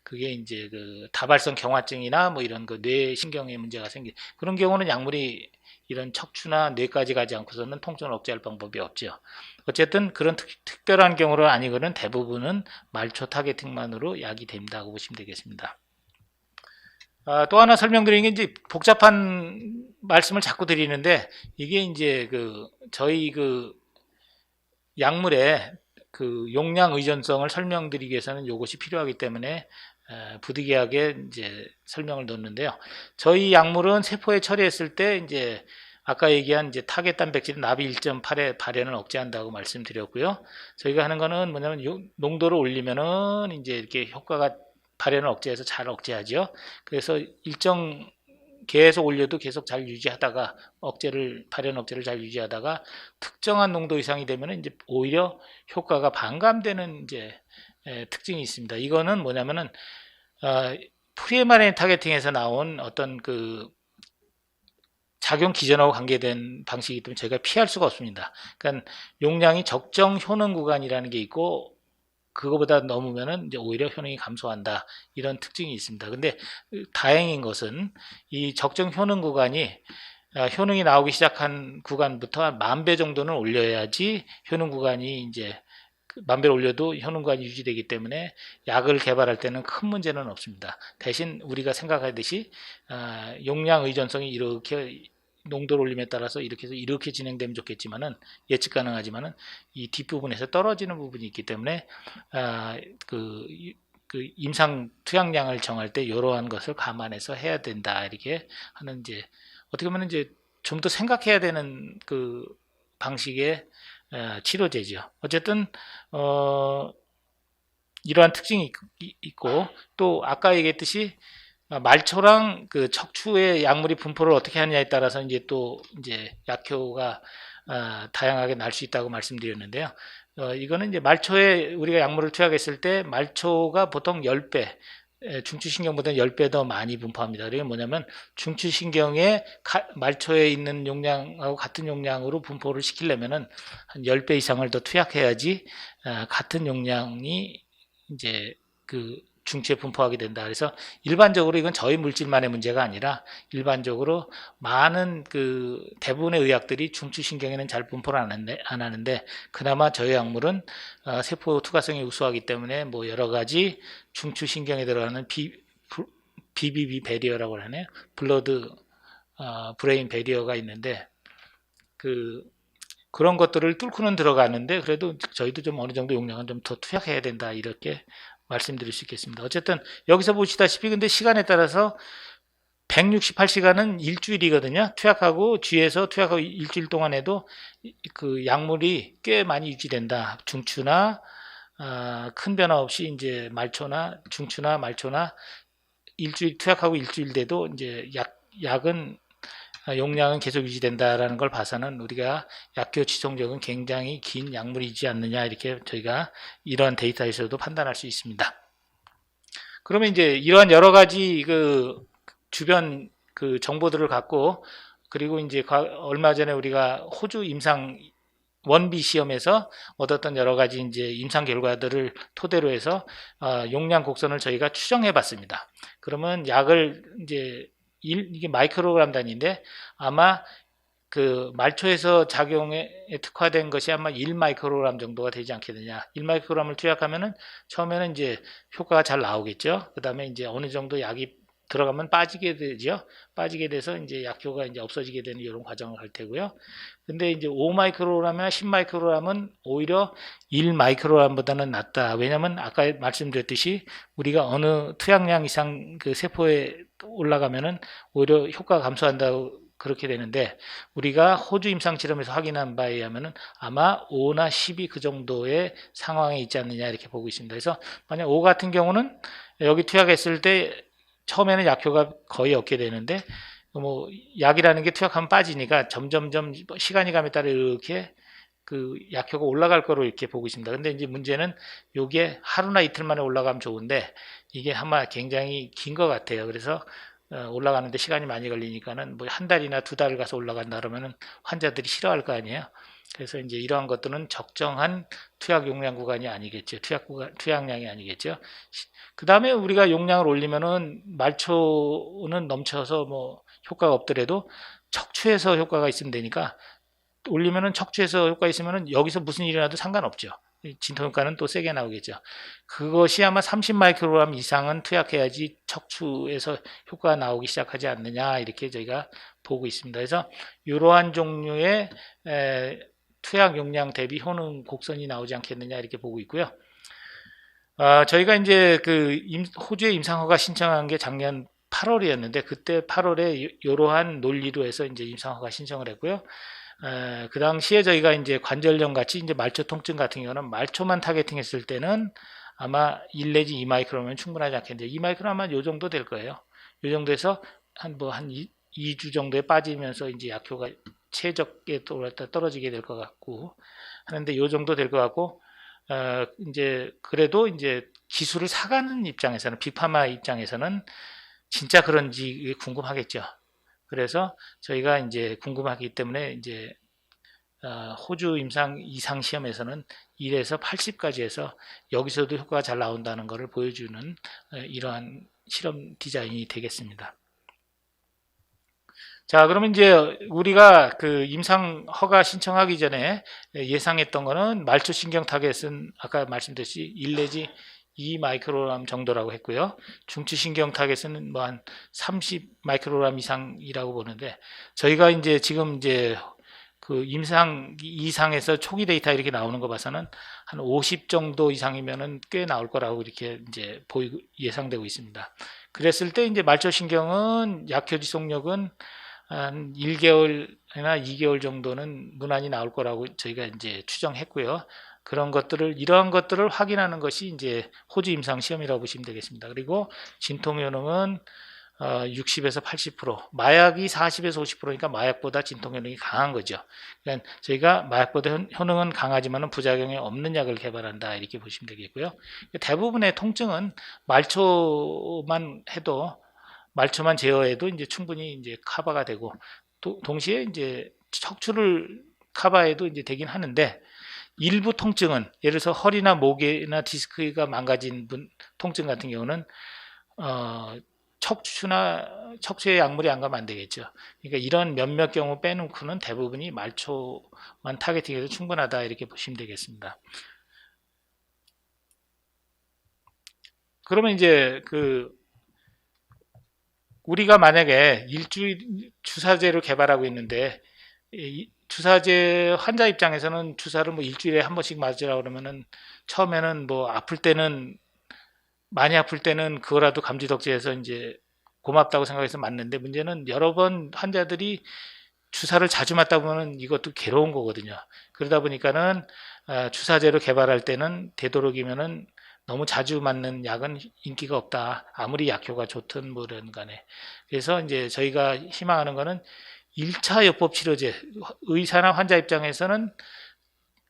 [SPEAKER 1] 그게 이제 그 다발성 경화증이나 뭐 이런 그 뇌 신경에 문제가 생긴 그런 경우는 약물이 이런 척추나 뇌까지 가지 않고서는 통증을 억제할 방법이 없죠. 어쨌든 그런 특별한 경우는 아니거든 대부분은 말초 타겟팅만으로 약이 된다고 보시면 되겠습니다. 또 하나 설명드리는 게 이제 복잡한 말씀을 자꾸 드리는데 이게 이제 저희 약물의 용량 의존성을 설명드리기 위해서는 이것이 필요하기 때문에 부득이하게 이제 설명을 넣는데요. 저희 약물은 세포에 처리했을 때 이제 아까 얘기한 이제 타겟 단백질 나비 1.8의 발현을 억제한다고 말씀드렸고요. 저희가 하는 거는 뭐냐면 농도를 올리면은 이제 이렇게 효과가 발현을 억제해서 잘 억제하죠. 그래서 일정 계속 올려도 계속 잘 유지하다가 발현 억제를 잘 유지하다가 특정한 농도 이상이 되면 이제 오히려 효과가 반감되는 이제 특징이 있습니다. 이거는 뭐냐면은 프리에마린 타겟팅에서 나온 어떤 작용 기전하고 관계된 방식이기 때문에 저희가 피할 수가 없습니다. 그러니까 용량이 적정 효능 구간이라는 게 있고 그거보다 넘으면은 이제 오히려 효능이 감소한다 이런 특징이 있습니다. 근데 다행인 것은 이 적정 효능 구간이 효능이 나오기 시작한 구간부터 한 10,000배 정도는 올려야지 효능 구간이 이제 10,000배를 올려도 효능 구간이 유지되기 때문에 약을 개발할 때는 큰 문제는 없습니다. 대신 우리가 생각하듯이 용량 의존성이 이렇게 농도를 올림에 따라서 이렇게 해서 이렇게 진행되면 좋겠지만은 예측 가능하지만은 이 뒷부분에서 떨어지는 부분이 있기 때문에 임상 투약량을 정할 때 이러한 것을 감안해서 해야 된다 이렇게 하는 이제 어떻게 보면 이제 좀 더 생각해야 되는 방식의 치료제죠. 어쨌든 이러한 특징이 있고 또 아까 얘기했듯이 말초랑 척추의 약물이 분포를 어떻게 하느냐에 따라서 이제 또 이제 약효가 다양하게 날 수 있다고 말씀드렸는데요. 이거는 이제 말초에 우리가 약물을 투약했을 때 말초가 보통 10배, 중추신경보다 10배 더 많이 분포합니다. 그게 뭐냐면 중추신경에 말초에 있는 용량하고 같은 용량으로 분포를 시키려면은 한 10배 이상을 더 투약해야지 같은 용량이 이제 중추에 분포하게 된다. 그래서 일반적으로 이건 저희 물질만의 문제가 아니라 일반적으로 많은 대부분의 의학들이 중추신경에는 잘 분포를 안 하는데 그나마 저희 약물은 세포 투과성이 우수하기 때문에 뭐 여러 가지 중추신경에 들어가는 BBB 배리어라고 하네요. 블러드 브레인 배리어가 있는데 그런 것들을 뚫고는 들어가는데 그래도 저희도 좀 어느 정도 용량은 좀 더 투약해야 된다 이렇게 말씀드릴 수 있겠습니다. 어쨌든 여기서 보시다시피 근데 시간에 따라서 168시간은 일주일이거든요. G에서 투약하고 일주일 동안 해도 약물이 꽤 많이 유지된다. 중추나 큰 변화 없이 이제 중추나 말초나 일주일 투약하고 일주일 돼도 이제 약은 용량은 계속 유지된다라는 걸 봐서는 우리가 약효 지속력은 굉장히 긴 약물이지 않느냐 이렇게 저희가 이러한 데이터에서도 판단할 수 있습니다. 그러면 이제 이러한 여러 가지 주변 정보들을 갖고 그리고 이제 얼마 전에 우리가 호주 임상 1B 시험에서 얻었던 여러 가지 이제 임상 결과들을 토대로 해서 용량 곡선을 저희가 추정해 봤습니다. 그러면 약을 이제 이게 마이크로그램 단위인데 아마 말초에서 작용에 특화된 것이 아마 1마이크로그램 정도가 되지 않겠느냐. 1마이크로그램을 투약하면은 처음에는 이제 효과가 잘 나오겠죠. 그 다음에 이제 어느 정도 약이 들어가면 빠지게 되죠. 빠지게 돼서 이제 약효가 이제 없어지게 되는 이런 과정을 갈 테고요. 근데 이제 5마이크로그램이나 10마이크로그램은 오히려 1마이크로그램보다는 낫다. 왜냐면 아까 말씀드렸듯이 우리가 어느 투약량 이상 세포에 올라가면은 오히려 효과가 감소한다고 그렇게 되는데 우리가 호주 임상 실험에서 확인한 바에 의하면은 아마 5나 10이 그 정도의 상황에 있지 않느냐 이렇게 보고 있습니다. 그래서 만약 5 같은 경우는 여기 투약했을 때 처음에는 약효가 거의 없게 되는데 뭐 약이라는 게 투약하면 빠지니까 점점점 시간이 감에 따라 이렇게 약효가 올라갈 거로 이렇게 보고 있습니다. 근데 이제 문제는 요게 하루나 이틀 만에 올라가면 좋은데 이게 아마 굉장히 긴 것 같아요. 그래서 올라가는데 시간이 많이 걸리니까는 뭐 한 달이나 두 달 가서 올라간다 그러면은 환자들이 싫어할 거 아니에요. 그래서 이제 이러한 것들은 적정한 투약 용량 구간이 아니겠죠. 투약량이 아니겠죠. 그 다음에 우리가 용량을 올리면은 말초는 넘쳐서 뭐 효과가 없더라도 척추에서 효과가 있으면 되니까 올리면은 척추에서 효과 있으면은 여기서 무슨 일이 나도 상관없죠. 진통 효과는 또 세게 나오겠죠. 그것이 아마 30 마이크로그램 이상은 투약해야지 척추에서 효과가 나오기 시작하지 않느냐 이렇게 저희가 보고 있습니다. 그래서 이러한 종류의 투약 용량 대비 효능 곡선이 나오지 않겠느냐 이렇게 보고 있고요. 저희가 이제 그 호주에 임상허가 신청한 게 작년 8월이었는데 그때 8월에 이러한 논리로 해서 이제 임상허가 신청을 했고요. 그 당시에 저희가 이제 관절염 같이 이제 말초 통증 같은 경우는 말초만 타겟팅했을 때는 아마 1 내지 2 마이크로면 충분하지 않겠는데 2 마이크로 아마 요 정도 될 거예요. 요 정도에서 한 2주 정도에 빠지면서 이제 약효가 최적에 떨어지게 될 것 같고 하는데 요 정도 될 것 같고 이제 그래도 이제 기술을 사가는 입장에서는 빅파마 입장에서는 진짜 그런지 궁금하겠죠. 그래서 저희가 이제 궁금하기 때문에 이제 호주 임상 이상 시험에서는 1에서 80까지 해서 여기서도 효과가 잘 나온다는 것을 보여주는 이러한 실험 디자인이 되겠습니다. 자, 그러면 이제 우리가 그 임상 허가 신청하기 전에 예상했던 거는 말초신경 타겟은 아까 말씀드렸듯이 1 내지 2 마이크로그램 정도라고 했고요. 중추신경 타겟은 뭐 한 30 마이크로그램 이상이라고 보는데 저희가 이제 지금 이제 그 임상 이상에서 초기 데이터 이렇게 나오는 거 봐서는 한 50 정도 이상이면은 꽤 나올 거라고 이렇게 이제 예상되고 있습니다. 그랬을 때 이제 말초신경은 약효 지속력은 한 1개월이나 2개월 정도는 무난히 나올 거라고 저희가 이제 추정했고요. 이러한 것들을 확인하는 것이 이제 호주 임상 시험이라고 보시면 되겠습니다. 그리고 진통 효능은 60에서 80%, 마약이 40에서 50%니까 마약보다 진통 효능이 강한 거죠. 그러니까 저희가 마약보다 효능은 강하지만 부작용이 없는 약을 개발한다 이렇게 보시면 되겠고요. 대부분의 통증은 말초만 제어해도 이제 충분히 이제 커버가 되고 동시에 이제 척추를 커버해도 이제 되긴 하는데 일부 통증은 예를 들어서 허리나 목이나 디스크가 망가진 통증 같은 경우는 척추에 약물이 안 가면 안 되겠죠. 그러니까 이런 몇몇 경우 빼놓고는 대부분이 말초만 타겟팅해도 충분하다 이렇게 보시면 되겠습니다. 그러면 이제 우리가 만약에 일주일 주사제를 개발하고 있는데 주사제 환자 입장에서는 주사를 뭐 일주일에 한 번씩 맞으라 그러면은 처음에는 뭐 많이 아플 때는 그거라도 감지덕지해서 이제 고맙다고 생각해서 맞는데 문제는 여러 번 환자들이 주사를 자주 맞다 보면 이것도 괴로운 거거든요. 그러다 보니까는 주사제로 개발할 때는 되도록이면은 너무 자주 맞는 약은 인기가 없다. 아무리 약효가 좋든 뭐든 간에. 그래서 이제 저희가 희망하는 거는 1차 요법 치료제, 의사나 환자 입장에서는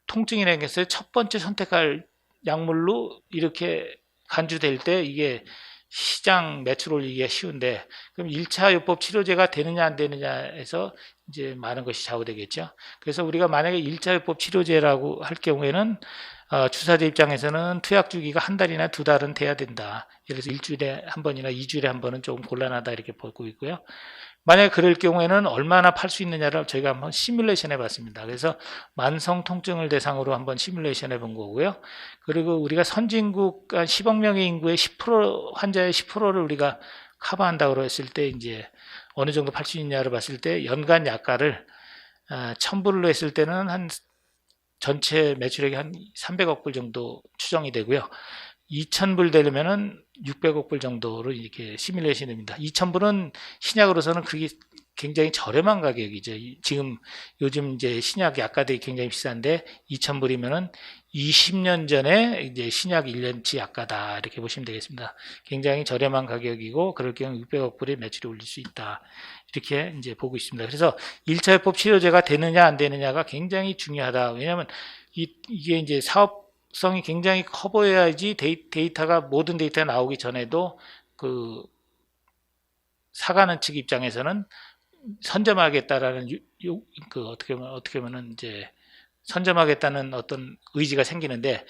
[SPEAKER 1] 통증이라는 것을 첫 번째 선택할 약물로 이렇게 간주될 때 이게 시장 매출 올리기가 쉬운데 그럼 1차 요법 치료제가 되느냐 안 되느냐에서 이제 많은 것이 좌우되겠죠. 그래서 우리가 만약에 1차 요법 치료제라고 할 경우에는 주사제 입장에서는 투약 주기가 한 달이나 2달은 돼야 된다. 예를 들어서 일주일에 한 번이나 2주일에 한 번은 조금 곤란하다 이렇게 보고 있고요. 만약에 그럴 경우에는 얼마나 팔 수 있느냐를 저희가 한번 시뮬레이션 해봤습니다. 그래서 만성 통증을 대상으로 한번 시뮬레이션 해본 거고요. 그리고 우리가 선진국 한 10억 명의 인구의 10% 환자의 10%를 우리가 커버한다고 했을 때 이제 어느 정도 팔 수 있냐를 봤을 때 연간 약가를 1000불로 했을 때는 한 전체 매출액이 한 300억 불 정도 추정이 되고요. 2,000불 되려면은 600억 불 정도로 이렇게 시뮬레이션이 됩니다. 2,000불은 신약으로서는 그게 굉장히 저렴한 가격이죠. 지금 요즘 이제 신약 약가들이 굉장히 비싼데 2,000불이면은 20년 전에 이제 신약 1년치 약가다 이렇게 보시면 되겠습니다. 굉장히 저렴한 가격이고 그럴 경우 600억 불의 매출이 올릴 수 있다. 이렇게 이제 보고 있습니다. 그래서 1차 요법 치료제가 되느냐 안 되느냐가 굉장히 중요하다. 왜냐하면 이게 이제 사업성이 굉장히 커 보여야지 데이터가 모든 데이터가 나오기 전에도 그 사가는 측 입장에서는 선점하겠다라는 어떻게 보면은 이제 선점하겠다는 어떤 의지가 생기는데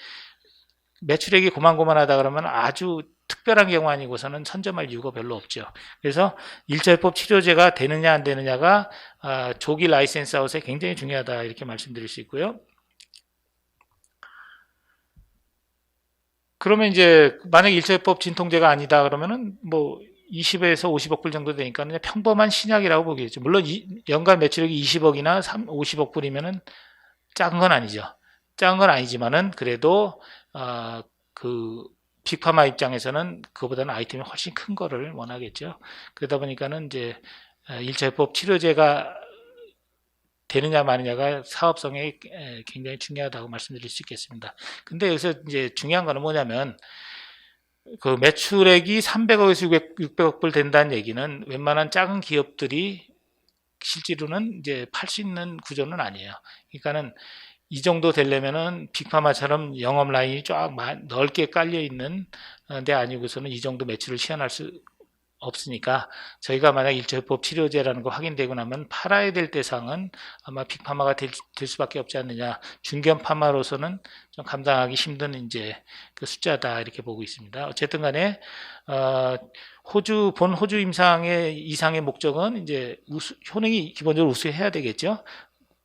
[SPEAKER 1] 매출액이 고만고만하다 그러면 아주 특별한 경우 아니고서는 선점할 이유가 별로 없죠. 그래서 일자요법 치료제가 되느냐 안 되느냐가 조기 라이센스 아웃에 굉장히 중요하다 이렇게 말씀드릴 수 있고요. 그러면 이제 만약 일자요법 진통제가 아니다 그러면은 뭐 20에서 50억 불 정도 되니까 그냥 평범한 신약이라고 보겠죠. 물론 연간 매출액이 20억이나 50억 불이면은 작은 건 아니죠. 작은 건 아니지만은 그래도 그 빅파마 입장에서는 그보다는 아이템이 훨씬 큰 거를 원하겠죠. 그러다 보니까는 이제 일차요법 치료제가 되느냐 마느냐가 사업성에 굉장히 중요하다고 말씀드릴 수 있겠습니다. 근데 여기서 이제 중요한 거는 뭐냐면 그 매출액이 300억에서 600억 불 된다는 얘기는 웬만한 작은 기업들이 실제로는 이제 팔 수 있는 구조는 아니에요. 그러니까는 이 정도 되려면은 빅파마처럼 영업 라인이 쫙 넓게 깔려 있는 데 아니고서는 이 정도 매출을 시현할 수 없으니까 저희가 만약 일조요법 치료제라는 거 확인되고 나면 팔아야 될 대상은 아마 빅파마가 될 수밖에 없지 않느냐. 중견 파마로서는 좀 감당하기 힘든 이제 그 숫자다 이렇게 보고 있습니다. 어쨌든 간에 호주 임상의 이상의 목적은 이제 효능이 기본적으로 우수해야 되겠죠.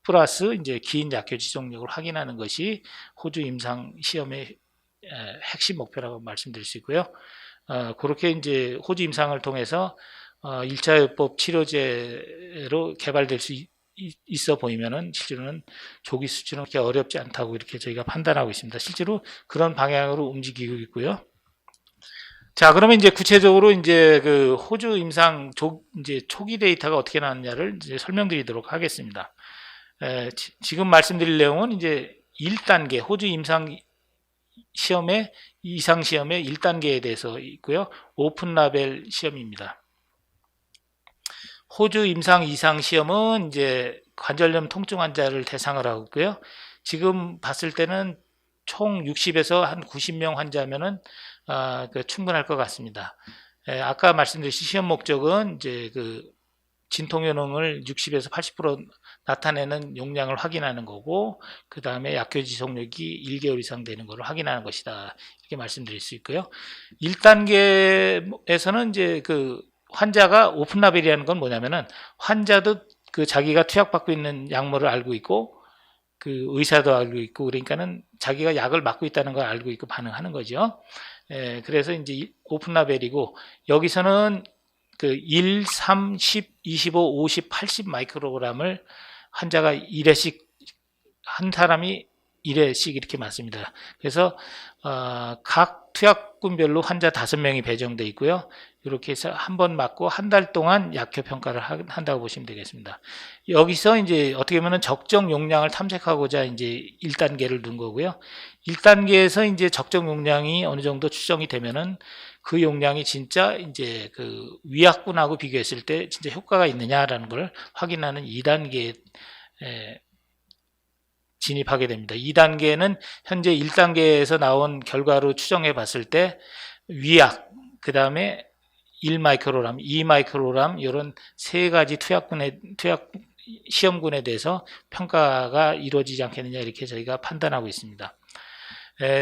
[SPEAKER 1] 플러스 이제 긴 약효 지속력을 확인하는 것이 호주 임상 시험의 핵심 목표라고 말씀드릴 수 있고요. 그렇게 이제 호주 임상을 통해서 1차요법 치료제로 개발될 수 있어 보이면은 실제로는 조기 수치는 그렇게 어렵지 않다고 이렇게 저희가 판단하고 있습니다. 실제로 그런 방향으로 움직이고 있고요. 자, 그러면 이제 구체적으로 이제 그 호주 임상 이제 초기 데이터가 어떻게 나왔냐를 이제 설명드리도록 하겠습니다. 지금 말씀드릴 내용은 이제 1단계 호주 임상 시험의 이상 시험의 1단계에 대해서 있고요. 오픈 라벨 시험입니다. 호주 임상 이상 시험은 이제 관절염 통증 환자를 대상으로 하고 있고요. 지금 봤을 때는 총 60에서 한 90명 환자면은 충분할 것 같습니다. 아까 말씀드린 시험 목적은 이제 그 진통 효능을 60에서 80% 나타내는 용량을 확인하는 거고, 그 다음에 약효 지속력이 1개월 이상 되는 것을 확인하는 것이다. 이렇게 말씀드릴 수 있고요. 1단계에서는 이제 그 환자가 오픈 라벨이라는 건 뭐냐면은 환자도 그 자기가 투약받고 있는 약물을 알고 있고, 그 의사도 알고 있고, 그러니까는 자기가 약을 맞고 있다는 걸 알고 있고 반응하는 거죠. 그래서 이제 오픈 라벨이고, 여기서는 그 1, 3, 10, 25, 50, 80 마이크로그램을 환자가 1회씩 한 사람이 1회씩 이렇게 맞습니다. 그래서 각 투약군별로 환자 5명이 배정돼 있고요. 이렇게 해서 한 번 맞고 한 달 동안 약효 평가를 한다고 보시면 되겠습니다. 여기서 이제 어떻게 보면 적정 용량을 탐색하고자 이제 1단계를 둔 거고요. 1단계에서 이제 적정 용량이 어느 정도 추정이 되면은 그 용량이 진짜 이제 그 위약군하고 비교했을 때 진짜 효과가 있느냐라는 걸 확인하는 2단계에 진입하게 됩니다. 2단계는 현재 1단계에서 나온 결과로 추정해 봤을 때 위약, 그 다음에 1마이크로그램, 2마이크로그램 이런 세 가지 투약 시험군에 대해서 평가가 이루어지지 않겠느냐 이렇게 저희가 판단하고 있습니다.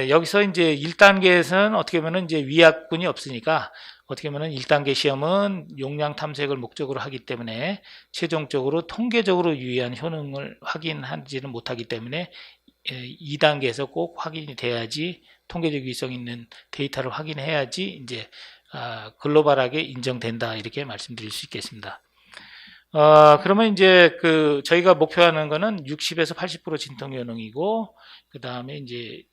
[SPEAKER 1] 여기서 이제 1단계에서는 어떻게 보면 이제 위약군이 없으니까 어떻게 보면 1단계 시험은 용량 탐색을 목적으로 하기 때문에 최종적으로 통계적으로 유의한 효능을 확인하지는 못하기 때문에 2단계에서 꼭 확인이 돼야지 통계적 유의성 있는 데이터를 확인해야지 이제 글로벌하게 인정된다 이렇게 말씀드릴 수 있겠습니다. 그러면 이제 그 저희가 목표하는 거는 60에서 80% 진통 효능이고 그 다음에 이제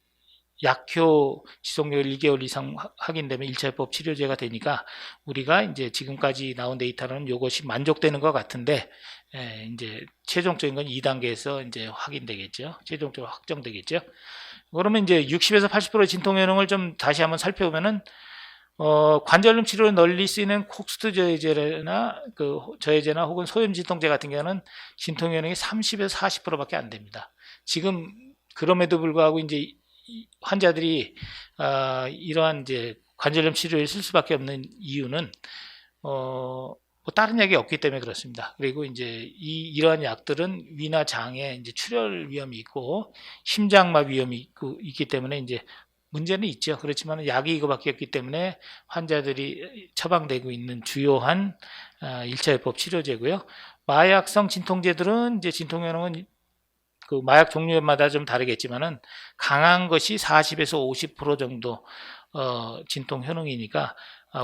[SPEAKER 1] 약효 지속력 1개월 이상 확인되면 1차요법 치료제가 되니까 우리가 이제 지금까지 나온 데이터는 이것이 만족되는 것 같은데 이제 최종적인 건 2단계에서 이제 확인되겠죠. 최종적으로 확정되겠죠. 그러면 이제 60에서 80% 진통 효능을 좀 다시 한번 살펴보면은 관절염 치료로 널리 쓰이는 콕스트 저해제나 그 저해제나 혹은 소염 진통제 같은 경우는 진통 효능이 30에서 40%밖에 안 됩니다. 지금 그럼에도 불구하고 이제 환자들이 이러한 이제 관절염 치료에 쓸 수밖에 없는 이유는 뭐 다른 약이 없기 때문에 그렇습니다. 그리고 이제 이러한 약들은 위나 장에 이제 출혈 위험이 있고 심장마 위험이 있기 때문에 이제 문제는 있죠. 그렇지만 약이 이거밖에 없기 때문에 환자들이 처방되고 있는 주요한 1차 요법 치료제고요. 마약성 진통제들은 이제 진통효능은 그 마약 종류마다 좀 다르겠지만은 강한 것이 40에서 50% 정도 진통 효능이니까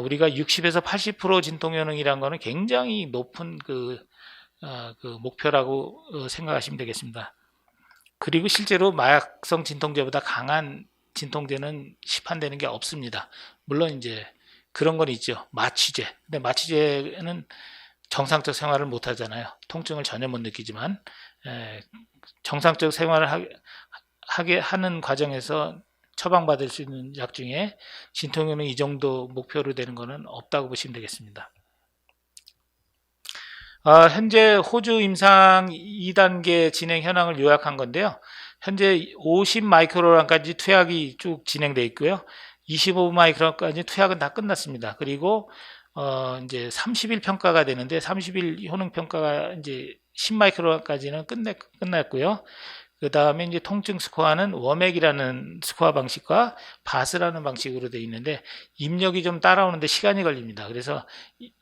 [SPEAKER 1] 우리가 60에서 80% 진통 효능이란 거는 굉장히 높은 그 목표라고 생각하시면 되겠습니다. 그리고 실제로 마약성 진통제보다 강한 진통제는 시판되는 게 없습니다. 물론 이제 그런 건 있죠. 마취제. 근데 마취제는 정상적 생활을 못 하잖아요. 통증을 전혀 못 느끼지만 정상적 생활을 하게 하는 과정에서 처방받을 수 있는 약 중에 진통효능 이 정도 목표로 되는 것은 없다고 보시면 되겠습니다. 현재 호주 임상 2단계 진행 현황을 요약한 건데요. 현재 50 마이크로그램까지 투약이 쭉 진행되어 있고요. 25 마이크로그램까지 투약은 다 끝났습니다. 그리고 이제 30일 평가가 되는데 30일 효능 평가가 이제 10 마이크로그램까지는 끝났고요. 그 다음에 이제 통증 스코어는 워맥이라는 스코어 방식과 바스라는 방식으로 되어 있는데 입력이 좀 따라오는데 시간이 걸립니다. 그래서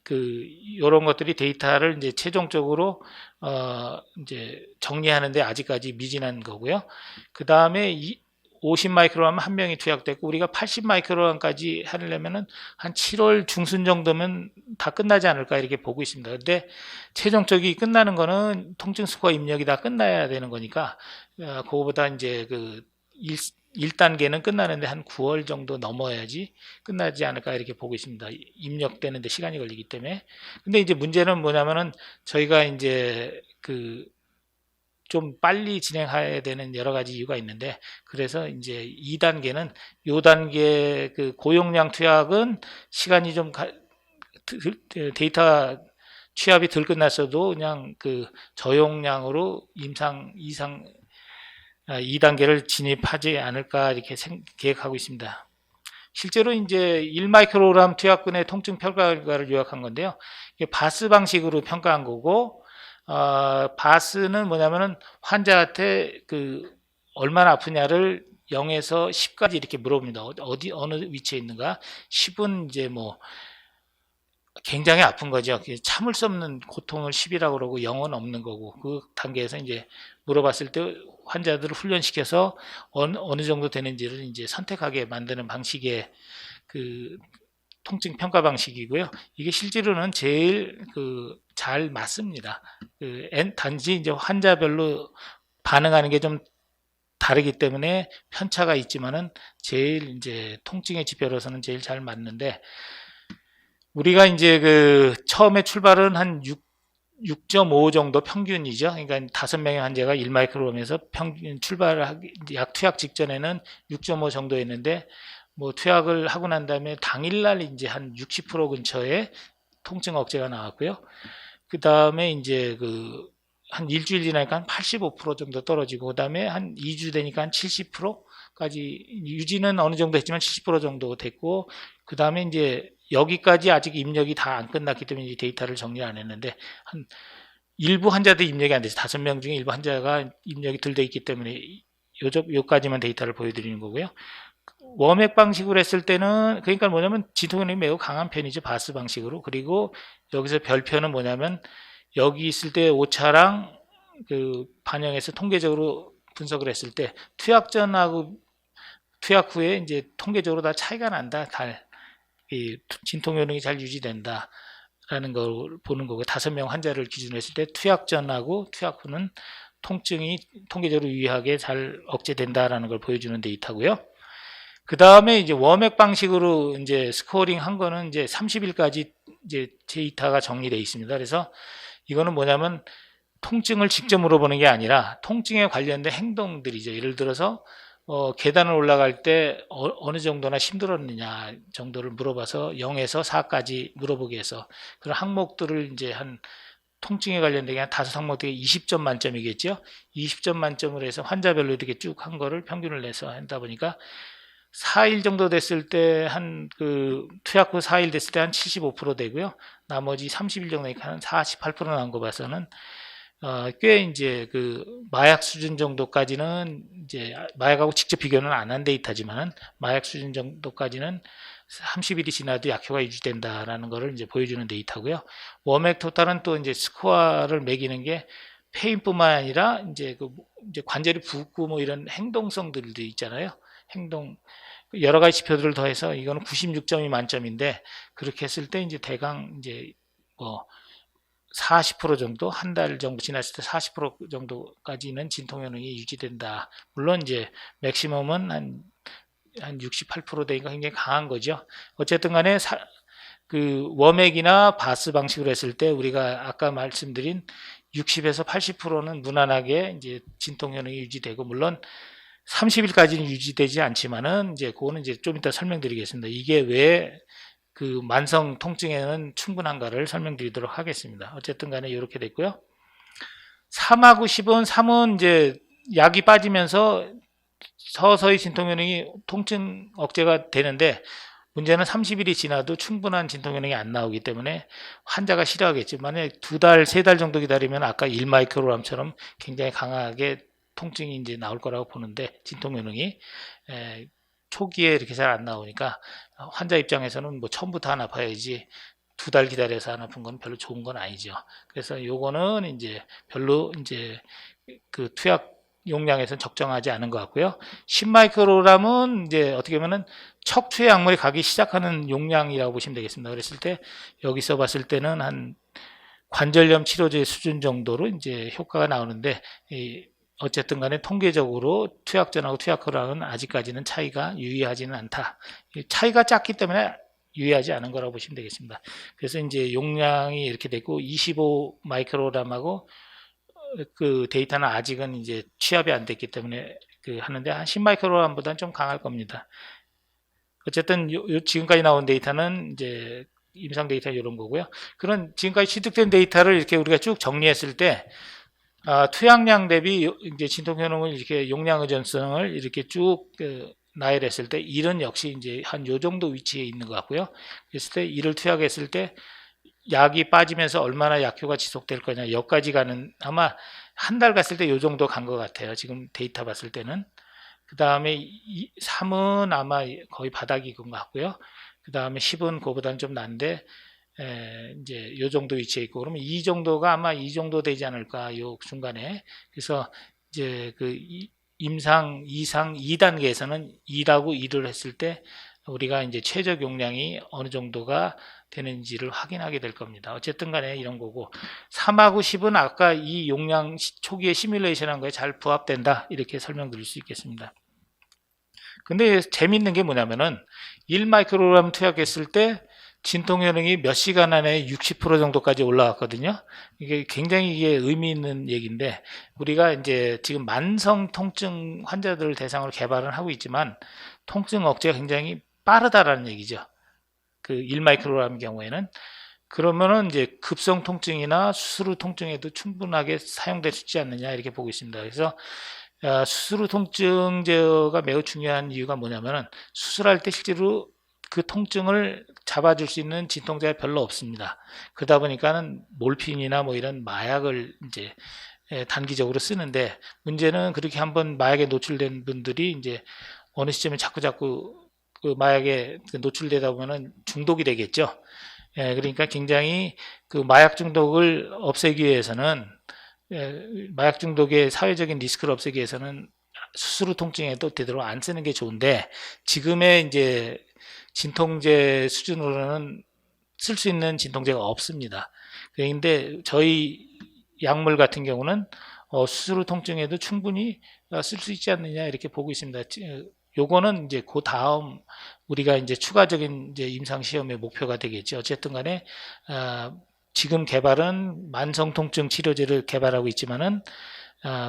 [SPEAKER 1] 이런 것들이 데이터를 이제 최종적으로 이제 정리하는데 아직까지 미진한 거고요. 그 다음에 50 마이크로그램 한 명이 투약됐고 우리가 80 마이크로그램까지 하려면은 한 7월 중순 정도면 다 끝나지 않을까 이렇게 보고 있습니다. 근데 최종적이 끝나는 거는 통증 스코어 입력이 다 끝나야 되는 거니까 그거보다 이제 1단계는 끝나는데 한 9월 정도 넘어야지 끝나지 않을까 이렇게 보고 있습니다. 입력되는데 시간이 걸리기 때문에. 근데 이제 문제는 뭐냐면은 저희가 이제 좀 빨리 진행해야 되는 여러 가지 이유가 있는데 그래서 이제 2단계는 요 단계 고용량 투약은 시간이 좀 데이터 취합이 덜 끝났어도 그냥 저용량으로 이상 2단계를 진입하지 않을까 이렇게 계획하고 있습니다. 실제로 이제 1마이크로그램 투약근의 통증 평가 결과를 요약한 건데요. 이게 바스 방식으로 평가한 거고 바스는 뭐냐면은 환자한테 얼마나 아프냐를 0에서 10까지 이렇게 물어봅니다. 어느 위치에 있는가? 10은 이제 뭐 굉장히 아픈 거죠. 참을 수 없는 고통을 10이라고 그러고 0은 없는 거고 그 단계에서 이제 물어봤을 때 환자들을 훈련시켜서 어느 정도 되는지를 이제 선택하게 만드는 방식의 통증 평가 방식이고요. 이게 실제로는 제일 잘 맞습니다. 단지 이제 환자별로 반응하는 게 좀 다르기 때문에 편차가 있지만은 제일 이제 통증의 지표로서는 제일 잘 맞는데 우리가 이제 처음에 출발은 한 6.5 정도 평균이죠. 그러니까 5명의 환자가 1마이크로그램에서 평균 약 투약 직전에는 6.5 정도였는데 뭐 투약을 하고 난 다음에 당일날 이제 한 60% 근처에 통증 억제가 나왔고요. 그 다음에 이제 한 일주일 지나니까 한 85% 정도 떨어지고 그 다음에 한 2주 되니까 한 70%까지 유지는 어느 정도 했지만 70% 정도 됐고 그 다음에 이제 여기까지 아직 입력이 다 안 끝났기 때문에 데이터를 정리 안 했는데 한 일부 환자들 입력이 안 돼서 5명 중에 일부 환자가 입력이 덜 돼 있기 때문에 요까지만 데이터를 보여드리는 거고요. 워맥 방식으로 했을 때는 그러니까 뭐냐면 진통효능이 매우 강한 편이죠. 바스 방식으로. 그리고 여기서 별표는 뭐냐면 여기 있을 때 오차랑 반영해서 통계적으로 분석을 했을 때 투약 전하고 투약 후에 이제 통계적으로 다 차이가 난다. 진통 효능이 잘 유지된다. 라는 걸 보는 거고 5명 환자를 기준으로 했을 때 투약 전하고 투약 후는 통증이 통계적으로 유의하게 잘 억제된다라는 걸 보여주는 데이터고요. 그 다음에 이제 워맥 방식으로 이제 스코어링 한 거는 이제 30일까지 이제 데이터가 정리되어 있습니다. 그래서 이거는 뭐냐면 통증을 직접 물어보는 게 아니라 통증에 관련된 행동들이죠. 예를 들어서 계단을 올라갈 때 어느 정도나 힘들었느냐 정도를 물어봐서 0에서 4까지 물어보게 해서 그런 항목들을 이제 한 통증에 관련된 한 5항목들이 20점 만점이겠죠. 20점 만점으로 해서 환자별로 이렇게 쭉 한 거를 평균을 내서 한다 보니까 4일 정도 됐을 때 투약 후 4일 됐을 때 한 75% 되고요. 나머지 30일 정도니까 한 48% 나온 거 봐서는 꽤 이제 그 마약 수준 정도까지는 이제 마약하고 직접 비교는 안 한 데이터지만은 마약 수준 정도까지는 30일이 지나도 약효가 유지된다라는 것을 이제 보여주는 데이터고요. 워맥 토탈은 또 이제 스코어를 매기는 게 페인뿐만 아니라 이제 관절이 붓고 뭐 이런 행동성들도 있잖아요. 행동 여러 가지 지표들을 더해서 이거는 96점이 만점인데 그렇게 했을 때 이제 대강 이제 뭐 40% 정도 한 달 정도 지났을 때 40% 정도까지는 진통 효능이 유지된다. 물론 이제 맥시멈은 한 68% 되니까 굉장히 강한 거죠. 어쨌든 간에 그 워맥이나 바스 방식으로 했을 때 우리가 아까 말씀드린 60에서 80%는 무난하게 이제 진통 효능이 유지되고 물론 30일까지는 유지되지 않지만은 이제 그거는 이제 좀 이따 설명드리겠습니다. 이게 왜 그 만성 통증에는 충분한가를 설명드리도록 하겠습니다. 어쨌든 간에 이렇게 됐고요. 3하고 10은 3은 이제 약이 빠지면서 서서히 진통 효능이 통증 억제가 되는데 문제는 30일이 지나도 충분한 진통 효능이 안 나오기 때문에 환자가 싫어하겠지. 만약에 2달, 3달 정도 기다리면 아까 1마이크로그램처럼 굉장히 강하게 통증이 이제 나올 거라고 보는데 진통 효능이 초기에 이렇게 잘 안 나오니까 환자 입장에서는 뭐 처음부터 안 아파야지 2달 기다려서 안 아픈 건 별로 좋은 건 아니죠. 그래서 요거는 이제 별로 이제 그 투약 용량에서는 적정하지 않은 것 같고요. 10마이크로그램은 이제 어떻게 보면은 척추의 약물이 가기 시작하는 용량이라고 보시면 되겠습니다. 그랬을 때 여기서 봤을 때는 한 관절염 치료제 수준 정도로 이제 효과가 나오는데 어쨌든 간에 통계적으로 투약전하고 투약후랑은 아직까지는 차이가 유의하지는 않다. 차이가 작기 때문에 유의하지 않은 거라고 보시면 되겠습니다. 그래서 이제 용량이 이렇게 되고 25 마이크로그램하고 그 데이터는 아직은 이제 취합이 안 됐기 때문에 그 하는데 한 10 마이크로그램보다는 좀 강할 겁니다. 어쨌든 지금까지 나온 데이터는 이제 임상 데이터 이런 거고요. 그런 지금까지 취득된 데이터를 이렇게 우리가 쭉 정리했을 때 투약량 대비 이제 진통 효능을 이렇게 용량 의존성을 이렇게 쭉 나열했을 때 일은 역시 이제 한 요 정도 위치에 있는 것 같고요. 그랬을 때 이를 투약했을 때 약이 빠지면서 얼마나 약효가 지속될 거냐 여기까지 가는 아마 한 달 갔을 때 요 정도 간 것 같아요. 지금 데이터 봤을 때는. 그 다음에 3은 아마 거의 바닥인 것 같고요. 그 다음에 10은 그거보다는 좀 난데 이제 요 정도 위치에 있고 그러면 이 정도가 아마 이 정도 되지 않을까 요 중간에 그래서 이제 그 임상 2상 2단계에서는 2라고 2를 했을 때 우리가 이제 최적 용량이 어느 정도가 되는지를 확인하게 될 겁니다. 어쨌든 간에 이런 거고 3하고 10은 아까 이 용량 초기에 시뮬레이션한 거에 잘 부합된다 이렇게 설명드릴 수 있겠습니다. 근데 재밌는 게 뭐냐면은 1마이크로그램 투약했을 때 진통 효능이 몇 시간 안에 60% 정도까지 올라왔거든요. 이게 굉장히 이게 의미 있는 얘기인데 우리가 이제 지금 만성 통증 환자들을 대상으로 개발을 하고 있지만 통증 억제가 굉장히 빠르다라는 얘기죠. 그 1마이크로그램 경우에는 그러면은 이제 급성 통증이나 수술 후 통증에도 충분하게 사용될 수 있지 않느냐 이렇게 보고 있습니다. 그래서 수술 후 통증 제어가 매우 중요한 이유가 뭐냐면은 수술할 때 실제로 그 통증을 잡아줄 수 있는 진통제가 별로 없습니다. 그러다 보니까는 몰핀이나 뭐 이런 마약을 이제 단기적으로 쓰는데 문제는 그렇게 한번 마약에 노출된 분들이 이제 어느 시점에 자꾸 그 마약에 노출되다 보면은 중독이 되겠죠. 그러니까 굉장히 그 마약 중독을 없애기 위해서는 마약 중독의 사회적인 리스크를 없애기 위해서는 수술 후 통증에도 되도록 안 쓰는 게 좋은데 지금의 이제 진통제 수준으로는 쓸 수 있는 진통제가 없습니다. 그런데 저희 약물 같은 경우는 수술 후 통증에도 충분히 쓸 수 있지 않느냐 이렇게 보고 있습니다. 요거는 이제 그 다음 우리가 이제 추가적인 이제 임상 시험의 목표가 되겠죠. 어쨌든 간에 지금 개발은 만성 통증 치료제를 개발하고 있지만은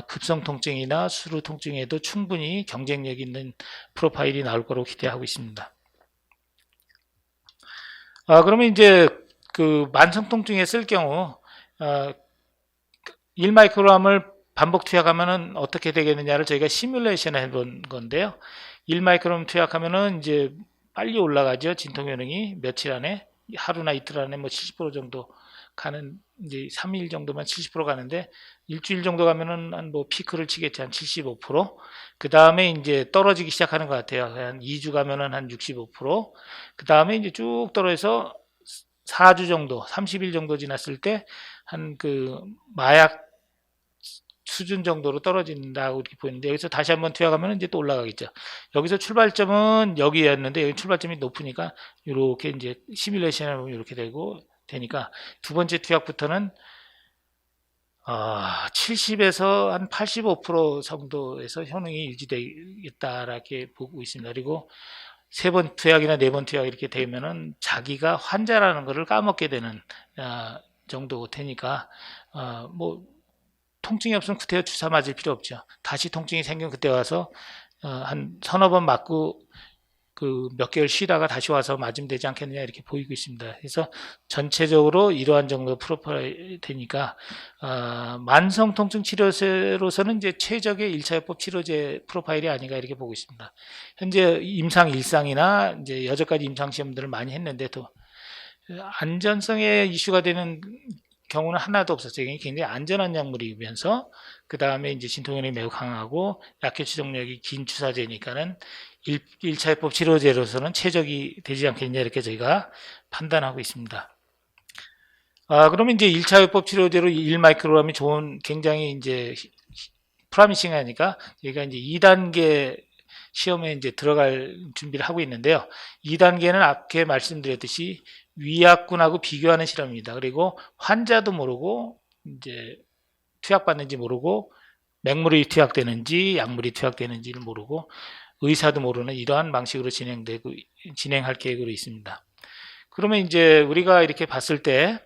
[SPEAKER 1] 급성 통증이나 수술 후 통증에도 충분히 경쟁력 있는 프로파일이 나올 거로 기대하고 있습니다. 그러면 이제 그 만성 통증에 쓸 경우 1마이크로그램을 반복 투약하면은 어떻게 되겠느냐를 저희가 시뮬레이션 해본 건데요. 1마이크로그램 투약하면은 이제 빨리 올라가죠. 진통 효능이 며칠 안에 하루나 이틀 안에 뭐 70% 정도 가는, 이제 3일 정도만 70% 가는데 일주일 정도 가면은 한 뭐 피크를 치겠지, 한 75%. 그 다음에 이제 떨어지기 시작하는 것 같아요. 한 2주 가면은 한 65%. 그 다음에 이제 쭉 떨어져서 4주 정도, 30일 정도 지났을 때 한 그 마약 수준 정도로 떨어진다고 이렇게 보이는데, 여기서 다시 한번 투약하면 이제 또 올라가겠죠. 여기서 출발점은 여기였는데 여기 출발점이 높으니까 이렇게 이제 시뮬레이션을 보면 이렇게 되니까 두 번째 투약부터는 70에서 한 85% 정도에서 효능이 유지되겠다라게 보고 있습니다. 그리고 세 번 투약이나 네 번 투약 이렇게 되면은 자기가 환자라는 것을 까먹게 되는 정도 되니까, 뭐 통증이 없으면 그때 주사 맞을 필요 없죠. 다시 통증이 생기면 그때 와서 한 서너 번 맞고 그 몇 개월 쉬다가 다시 와서 맞으면 되지 않겠느냐 이렇게 보이고 있습니다. 그래서 전체적으로 이러한 정도 프로파일이 되니까 만성 통증 치료제로서는 이제 최적의 1차 요법 치료제 프로파일이 아닌가 이렇게 보고 있습니다. 현재 임상 1상이나 이제 여태까지 임상 시험들을 많이 했는데 또 안전성에 이슈가 되는 경우는 하나도 없었어요. 굉장히 안전한 약물이면서 그 다음에 이제 진통력이 매우 강하고 약효 지속력이 긴 주사제니까는 1차 요법 치료제로서는 최적이 되지 않겠냐 이렇게 저희가 판단하고 있습니다. 그러면 이제 1차 요법 치료제로 1마이크로그램이 좋은, 굉장히 이제 프라미싱하니까 저희가 이제 2단계 시험에 이제 들어갈 준비를 하고 있는데요. 2단계는 앞에 말씀드렸듯이 위약군하고 비교하는 실험입니다. 그리고 환자도 모르고 이제 투약받는지 모르고 맹물이 투약되는지 약물이 투약되는지를 모르고 의사도 모르는 이러한 방식으로 진행할 계획으로 있습니다. 그러면 이제 우리가 이렇게 봤을 때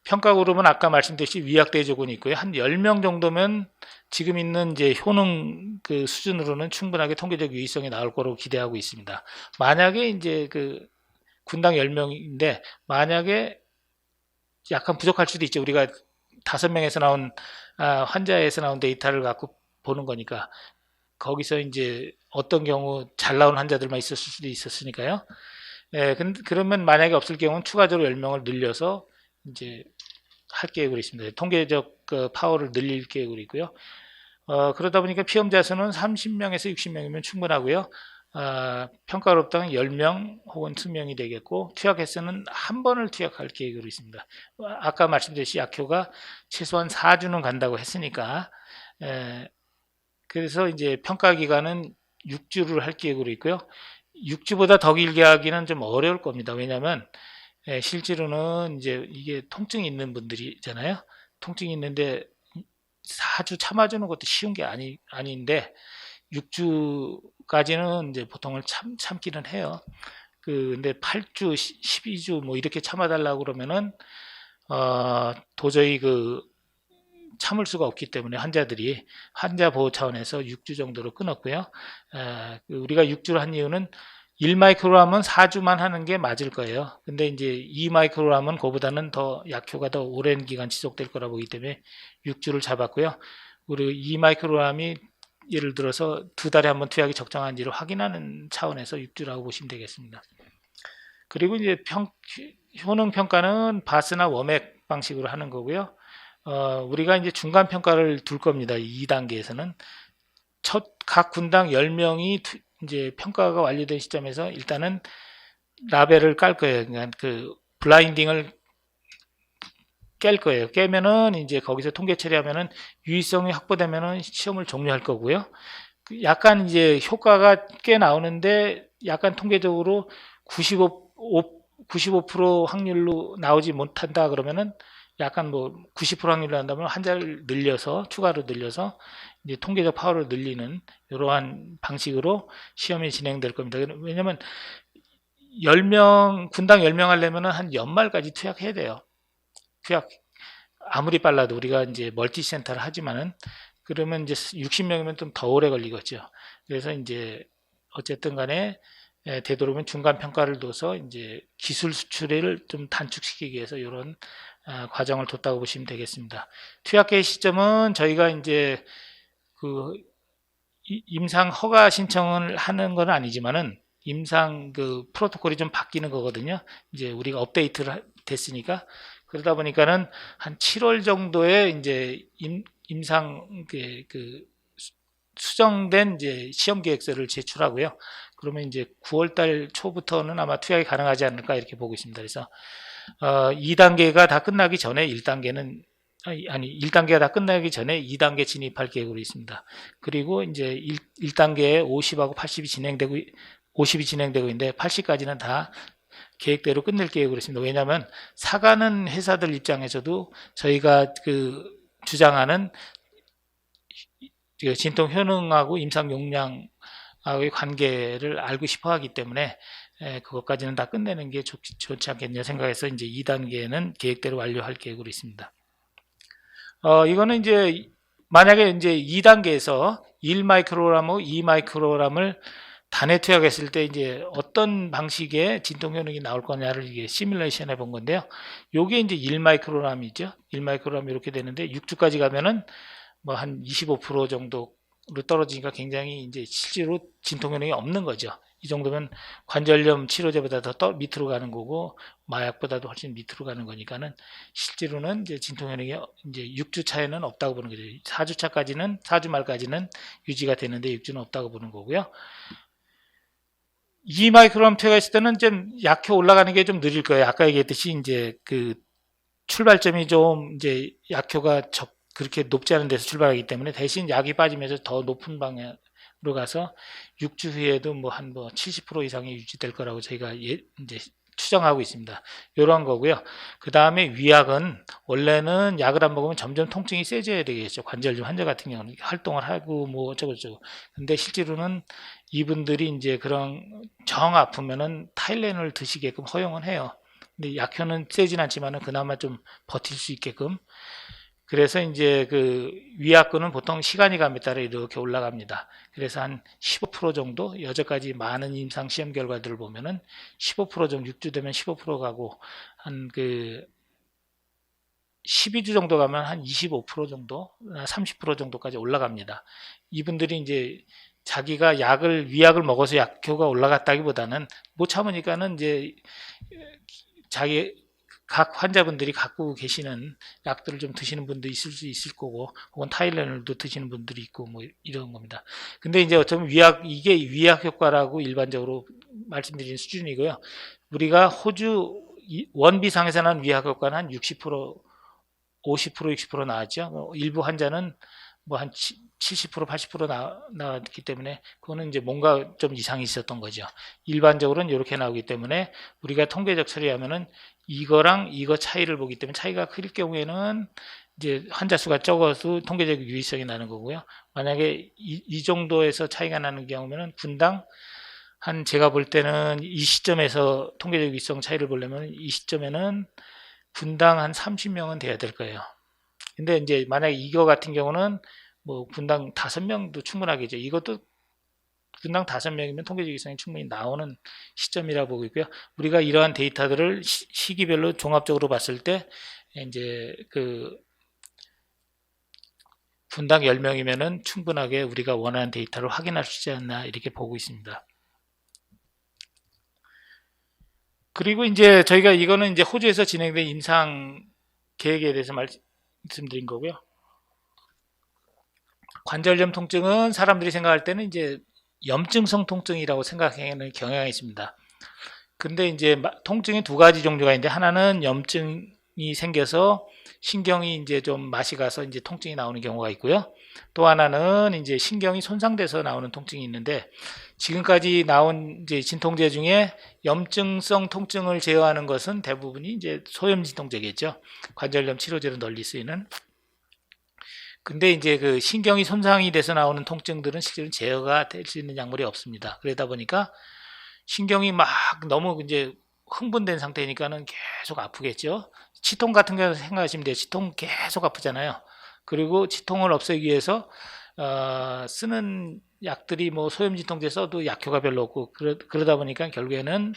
[SPEAKER 1] 평가 그룹은 아까 말씀드렸듯이 위약대조군이 있고요. 한 10명 정도면 지금 있는 이제 효능 그 수준으로는 충분하게 통계적 유의성이 나올 거로 기대하고 있습니다. 만약에 이제 그 군당 10명인데 만약에 약간 부족할 수도 있죠. 우리가 5명에서 나온 환자에서 나온 데이터를 갖고 보는 거니까 거기서 이제 어떤 경우 잘 나온 환자들만 있었을 수도 있었으니까요. 그러면 만약에 없을 경우는 추가적으로 10명을 늘려서 이제 할 계획으로 있습니다. 통계적 파워를 늘릴 계획으로 있고요. 그러다 보니까 피험자 수는 30명에서 60명이면 충분하고요. 평가롭당은 10명 혹은 2명이 되겠고 투약 횟수는 한 번을 투약할 계획으로 있습니다. 아까 말씀드렸듯이 약효가 최소한 4주는 간다고 했으니까 그래서 이제 평가 기간은 6주를 할 계획으로 있고요. 6주보다 더 길게 하기는 좀 어려울 겁니다. 왜냐하면 실제로는 이제 이게 통증이 있는 분들이잖아요. 통증이 있는데 4주 참아주는 것도 쉬운 게 아닌데 6주까지는 이제 보통을 참기는 해요. 근데 8주, 12주 뭐 이렇게 참아달라고 그러면은 도저히 참을 수가 없기 때문에 환자들이 환자 보호 차원에서 6주 정도로 끊었고요. 우리가 6주를 한 이유는 1마이크로그램은 4주만 하는 게 맞을 거예요. 근데 이제 2마이크로그램은 그보다는 더 약효가 더 오랜 기간 지속될 거라 보기 때문에 6주를 잡았고요. 우리 2마이크로그램이 예를 들어서 2달에 한번 투약이 적정한지를 확인하는 차원에서 6주라고 보시면 되겠습니다. 그리고 이제 효능 평가는 바스나 워맥 방식으로 하는 거고요. 우리가 이제 중간 평가를 둘 겁니다. 2단계에서는 각 군당 10명이 이제 평가가 완료된 시점에서 일단은 라벨을 깔 거예요. 그러니까 그 블라인딩을 깰 거예요. 깨면은 이제 거기서 통계 처리하면은 유의성이 확보되면은 시험을 종료할 거고요. 약간 이제 효과가 꽤 나오는데 약간 통계적으로 95% 확률로 나오지 못한다 그러면은 약간 뭐 90% 확률로 한다면 환자를 추가로 늘려서 이제 통계적 파워를 늘리는 이러한 방식으로 시험이 진행될 겁니다. 왜냐면 10명, 군당 10명 하려면은 한 연말까지 투약해야 돼요. 투약 아무리 빨라도 우리가 이제 멀티센터를 하지만은 그러면 이제 60명이면 좀 더 오래 걸리겠죠. 그래서 이제 어쨌든 간에 되도록이면 중간 평가를 둬서 이제 기술 수출을 좀 단축시키기 위해서 이런 과정을 뒀다고 보시면 되겠습니다. 투약계 시점은 저희가 이제 그 임상 허가 신청을 하는 건 아니지만은 임상 그 프로토콜이 좀 바뀌는 거거든요. 이제 우리가 업데이트를 됐으니까. 그러다 보니까는 한 7월 정도에 이제 임상 그 수정된 이제 시험 계획서를 제출하고요. 그러면 이제 9월 달 초부터는 아마 투약이 가능하지 않을까 이렇게 보고 있습니다. 그래서 2단계가 다 끝나기 전에 1단계는 1단계가 다 끝나기 전에 2단계 진입할 계획으로 있습니다. 그리고 이제 1단계에 50하고 50이 진행되고 있는데 80까지는 다 계획대로 끝낼 계획으로 있습니다. 왜냐하면 사가는 회사들 입장에서도 저희가 그 주장하는 진통 효능하고 임상 용량하고의 관계를 알고 싶어 하기 때문에 그것까지는 다 끝내는 게 좋지 않겠냐 생각해서 이제 2단계는 계획대로 완료할 계획으로 있습니다. 이거는 이제 만약에 이제 2단계에서 1마이크로그램하고 2마이크로그램을 단회 투약했을 때 이제 어떤 방식의 진통 효능이 나올 거냐를 이게 시뮬레이션 해본 건데요. 요게 이제 1마이크로그램이죠. 1마이크로그램 이렇게 되는데 6주까지 가면은 뭐 한 25% 정도로 떨어지니까 굉장히 이제 실제로 진통 효능이 없는 거죠. 이 정도면 관절염 치료제보다 더 밑으로 가는 거고 마약보다도 훨씬 밑으로 가는 거니까는 실제로는 이제 진통 효능이 이제 6주 차에는 없다고 보는 거죠. 4주 차까지는 4주 말까지는 유지가 되는데 6주는 없다고 보는 거고요. 2마이크로그램 투약했을 때는 좀 약효 올라가는 게 좀 느릴 거예요. 아까 얘기했듯이 이제 그 출발점이 좀 이제 약효가 그렇게 높지 않은 데서 출발하기 때문에 대신 약이 빠지면서 더 높은 방향으로 가서 6주 후에도 뭐 한 70% 이상이 유지될 거라고 저희가 이제 추정하고 있습니다. 이런 거고요. 그 다음에 위약은 원래는 약을 안 먹으면 점점 통증이 세져야 되겠죠. 관절염 환자 같은 경우는 활동을 하고 뭐 어쩌고저쩌고. 근데 실제로는 이분들이 이제 그런 정 아프면은 타일렌을 드시게끔 허용은 해요. 근데 약효는 세진 않지만은 그나마 좀 버틸 수 있게끔. 그래서 이제 그 위약근은 보통 시간이 감에 따라 이렇게 올라갑니다. 그래서 한 15% 정도 여태까지 많은 임상 시험 결과들을 보면은 15% 정도 6주 되면 15% 가고 한 그 12주 정도 가면 한 25% 정도, 30% 정도까지 올라갑니다. 이분들이 이제 자기가 위약을 먹어서 약효가 올라갔다기보다는 못 참으니까는 이제 자기 각 환자분들이 갖고 계시는 약들을 좀 드시는 분도 있을 수 있을 거고, 혹은 타일렌을도 드시는 분들이 있고, 뭐 이런 겁니다. 근데 이제 어쩌면 이게 위약 효과라고 일반적으로 말씀드리는 수준이고요. 우리가 호주 원비상에서 난 위약 효과는 한 60%, 50%, 60% 나왔죠. 일부 환자는 뭐 한 70%, 80% 나왔기 때문에 그거는 이제 뭔가 좀 이상이 있었던 거죠. 일반적으로는 이렇게 나오기 때문에 우리가 통계적 처리하면은 이거랑 이거 차이를 보기 때문에 차이가 클 경우에는 이제 환자 수가 적어도 통계적 유의성이 나는 거고요. 만약에 이 정도에서 차이가 나는 경우면은 분당 한 제가 볼 때는 이 시점에서 통계적 유의성 차이를 보려면 이 시점에는 분당 한 30명은 돼야 될 거예요. 근데 이제 만약에 이거 같은 경우는 뭐 분당 5명도 충분하겠죠. 이것도 분당 5명이면 통계적 유의성이 충분히 나오는 시점이라 보고 있고요. 우리가 이러한 데이터들을 시기별로 종합적으로 봤을 때 이제 그 분당 10명이면은 충분하게 우리가 원하는 데이터를 확인할 수 있지 않나 이렇게 보고 있습니다. 그리고 이제 저희가 이거는 이제 호주에서 진행된 임상 계획에 대해서 말씀드린 거고요. 관절염 통증은 사람들이 생각할 때는 이제 염증성 통증이라고 생각하는 경향이 있습니다. 근데 이제 통증이 두 가지 종류가 있는데 하나는 염증이 생겨서 신경이 이제 좀 맛이 가서 이제 통증이 나오는 경우가 있고요. 또 하나는 이제 신경이 손상돼서 나오는 통증이 있는데 지금까지 나온 이제 진통제 중에 염증성 통증을 제어하는 것은 대부분이 이제 소염 진통제겠죠. 관절염 치료제로 널리 쓰이는. 근데 이제 그 신경이 손상이 돼서 나오는 통증들은 실제로 제어가 될 수 있는 약물이 없습니다. 그러다 보니까 신경이 막 너무 이제 흥분된 상태니까는 계속 아프겠죠. 치통 같은 거 생각하시면 돼요. 치통 계속 아프잖아요. 그리고 치통을 없애기 위해서 쓰는 약들이 뭐 소염진통제 써도 약효가 별로 없고 그러다 보니까 결국에는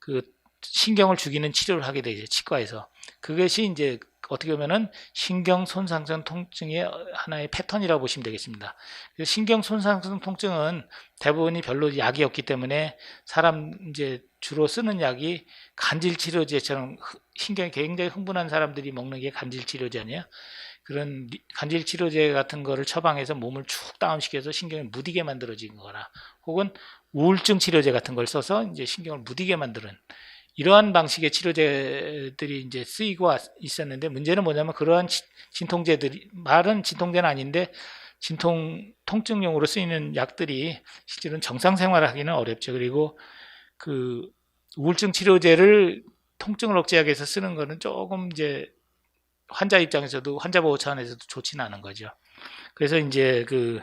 [SPEAKER 1] 그 신경을 죽이는 치료를 하게 되죠. 치과에서. 그것이 이제 어떻게 보면은 신경 손상성 통증의 하나의 패턴이라고 보시면 되겠습니다. 신경 손상성 통증은 대부분이 별로 약이 없기 때문에 사람 이제 주로 쓰는 약이 간질 치료제처럼 신경이 굉장히 흥분한 사람들이 먹는 게 간질 치료제 아니에요? 그런 간질 치료제 같은 거를 처방해서 몸을 축 다운시켜서 신경을 무디게 만들어진 거나 혹은 우울증 치료제 같은 걸 써서 이제 신경을 무디게 만드는 이러한 방식의 치료제들이 이제 쓰이고 있었는데 문제는 뭐냐면 그러한 진통제들이 말은 진통제는 아닌데 통증용으로 쓰이는 약들이 실제로는 정상 생활을 하기는 어렵죠. 그리고 그 우울증 치료제를 통증을 억제하기 위해서 쓰는 거는 조금 이제 환자 입장에서도 환자 보호 차원에서도 좋지는 않은 거죠. 그래서 이제 그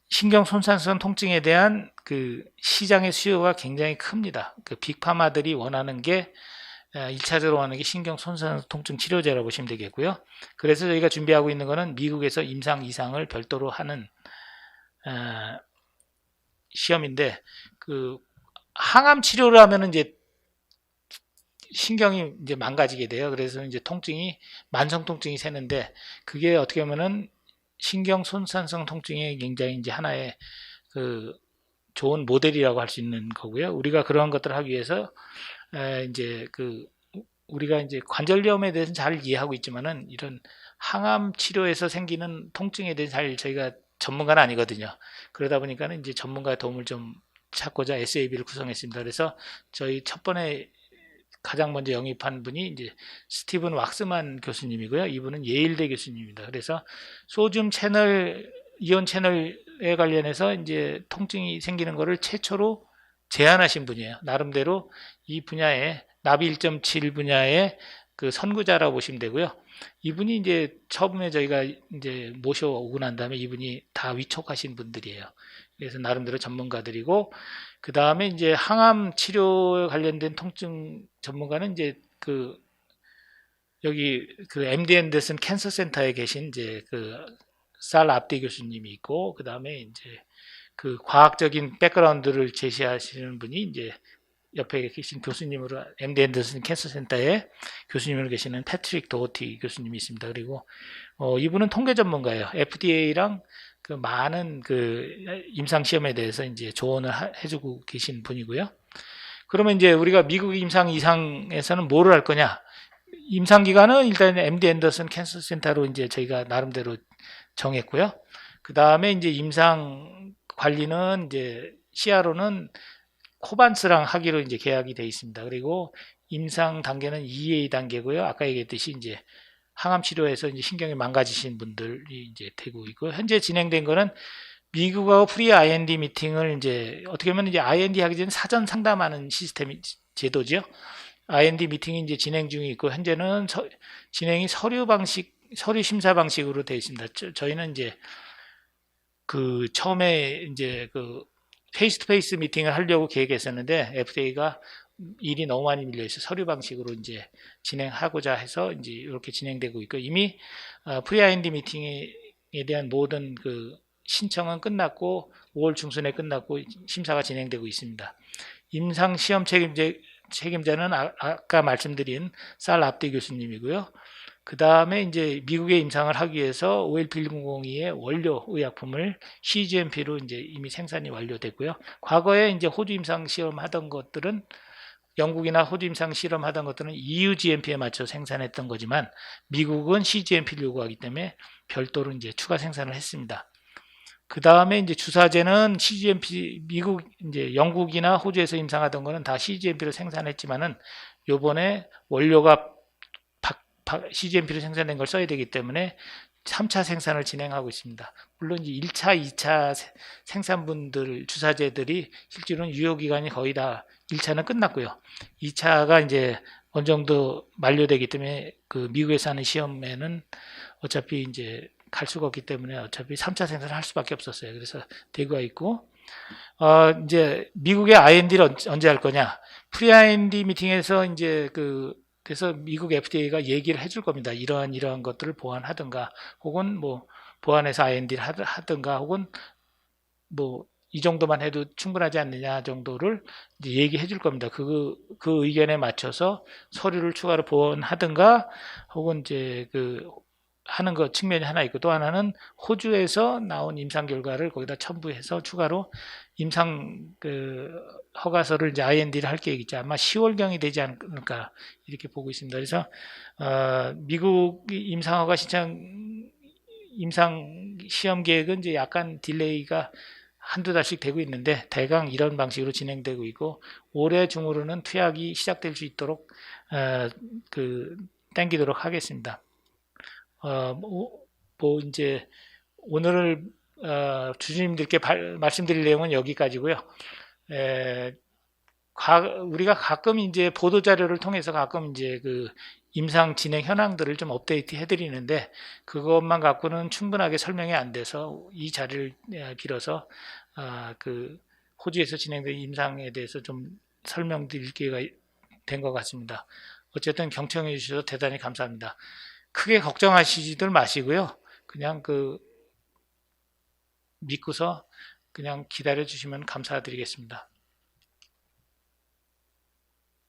[SPEAKER 1] 신경 손상성 통증에 대한 그 시장의 수요가 굉장히 큽니다. 그 빅파마들이 원하는 게 1차적으로 원하는 게 신경 손상성 통증 치료제라고 보시면 되겠고요. 그래서 저희가 준비하고 있는 거는 미국에서 임상 이상을 별도로 하는 시험인데 그 항암 치료를 하면은 이제 신경이 이제 망가지게 돼요. 그래서 이제 통증이 만성 통증이 새는데 그게 어떻게 보면은 신경 손상성 통증의 굉장히 이제 하나의 그 좋은 모델이라고 할 수 있는 거고요. 우리가 그러한 것들을 하기 위해서 이제 그 우리가 이제 관절염에 대해서는 잘 이해하고 있지만은 이런 항암 치료에서 생기는 통증에 대해서 잘 저희가 전문가는 아니거든요. 그러다 보니까는 이제 전문가의 도움을 좀 찾고자 SAB를 구성했습니다. 그래서 저희 첫 번에 가장 먼저 영입한 분이 이제 스티븐 왁스만 교수님이고요. 이분은 예일대 교수님입니다. 그래서 소듐 채널, 이온 채널에 관련해서 이제 통증이 생기는 것을 최초로 제안하신 분이에요. 나름대로 이 분야에 나비 1.7 분야의 그 선구자라고 보시면 되고요. 이분이 이제 처음에 저희가 이제 모셔오고 난 다음에 이분이 다 위촉하신 분들이에요. 그래서 나름대로 전문가들이고 그 다음에 이제 항암 치료 관련된 통증 전문가는 이제 그 여기 그 MD 앤더슨 캔서 센터에 계신 이제 그 살 압디 교수님이 있고 그 다음에 이제 그 과학적인 백그라운드를 제시하시는 분이 이제 옆에 계신 교수님으로 MD 앤더슨 캔서 센터에 교수님으로 계시는 패트릭 도어티 교수님이 있습니다. 그리고 이분은 통계 전문가예요. FDA랑 그 많은 그 임상 시험에 대해서 이제 조언을 해주고 계신 분이고요. 그러면 이제 우리가 미국 임상 이상에서는 뭐를 할 거냐? 임상 기간은 일단 MD 앤더슨 캔서 센터로 이제 저희가 나름대로 정했고요. 그 다음에 이제 임상 관리는 이제 CRO는 코반스랑 하기로 이제 계약이 돼 있습니다. 그리고 임상 단계는 EA 단계고요. 아까 얘기했듯이 이제 항암 치료에서 이제 신경이 망가지신 분들이 이제 되고 있고 현재 진행된 거는 미국하고 프리 IND 미팅을 이제 어떻게 보면 이제 IND 하기 전에 사전 상담하는 시스템 제도죠. IND 미팅이 이제 진행 중에 있고 현재는 진행이 서류 심사 방식으로 되어 있습니다. 저희는 이제 그 처음에 이제 그 페이스 투 페이스 미팅을 하려고 계획했었는데 FDA가 일이 너무 많이 밀려 있어 서류 방식으로 이제 진행하고자 해서 이제 이렇게 진행되고 있고 이미 프리 IND 미팅에 대한 모든 그 신청은 끝났고 5월 중순에 끝났고 심사가 진행되고 있습니다. 임상 시험 책임자는 아까 말씀드린 살 압디 교수님이고요. 그 다음에 이제 미국의 임상을 하기 위해서 OL11002의 원료 의약품을 CGMP로 이제 이미 생산이 완료됐고요. 과거에 이제 호주 임상 시험하던 것들은 영국이나 호주 임상 실험하던 것들은 EU GMP에 맞춰 생산했던 거지만 미국은 CGMP를 요구하기 때문에 별도로 이제 추가 생산을 했습니다. 그 다음에 이제 주사제는 CGMP 미국 이제 영국이나 호주에서 임상하던 거는 다 CGMP로 생산했지만은 요번에 원료가 CGMP로 생산된 걸 써야 되기 때문에 3차 생산을 진행하고 있습니다. 물론 이제 1차, 2차 생산분들 주사제들이 실제로는 유효기간이 거의 다 1차는 끝났고요. 2차가 이제 어느 정도 만료되기 때문에 그 미국에서 하는 시험에는 어차피 이제 갈 수가 없기 때문에 어차피 3차 생산을 할 수밖에 없었어요. 그래서 대구가 있고 이제 미국의 IND를 언제 할 거냐? 프리 IND 미팅에서 이제 그래서 미국 FDA가 얘기를 해줄 겁니다. 이러한 것들을 보완하든가, 혹은 뭐 보완해서 IND를 하든가, 혹은 뭐 이 정도만 해도 충분하지 않느냐 정도를 이제 얘기해 줄 겁니다. 그 의견에 맞춰서 서류를 추가로 보완하든가 혹은 이제 하는 것 측면이 하나 있고 또 하나는 호주에서 나온 임상 결과를 거기다 첨부해서 추가로 임상 허가서를 이제 IND를 할 계획이죠. 아마 10월경이 되지 않을까 이렇게 보고 있습니다. 그래서 미국 임상 허가 신청 임상 시험 계획은 이제 약간 딜레이가 한두 달씩 되고 있는데 대강 이런 방식으로 진행되고 있고 올해 중으로는 투약이 시작될 수 있도록 땡기도록 하겠습니다. 이제 오늘 주주님들께 말씀드릴 내용은 여기까지고요. 우리가 가끔 이제 보도 자료를 통해서 가끔 이제 임상 진행 현황들을 좀 업데이트 해드리는데 그것만 갖고는 충분하게 설명이 안 돼서 이 자리를 빌어서 호주에서 진행된 임상에 대해서 좀 설명드릴 기회가 된 것 같습니다. 어쨌든 경청해 주셔서 대단히 감사합니다. 크게 걱정하시지들 마시고요. 그냥 믿고서 그냥 기다려 주시면 감사드리겠습니다.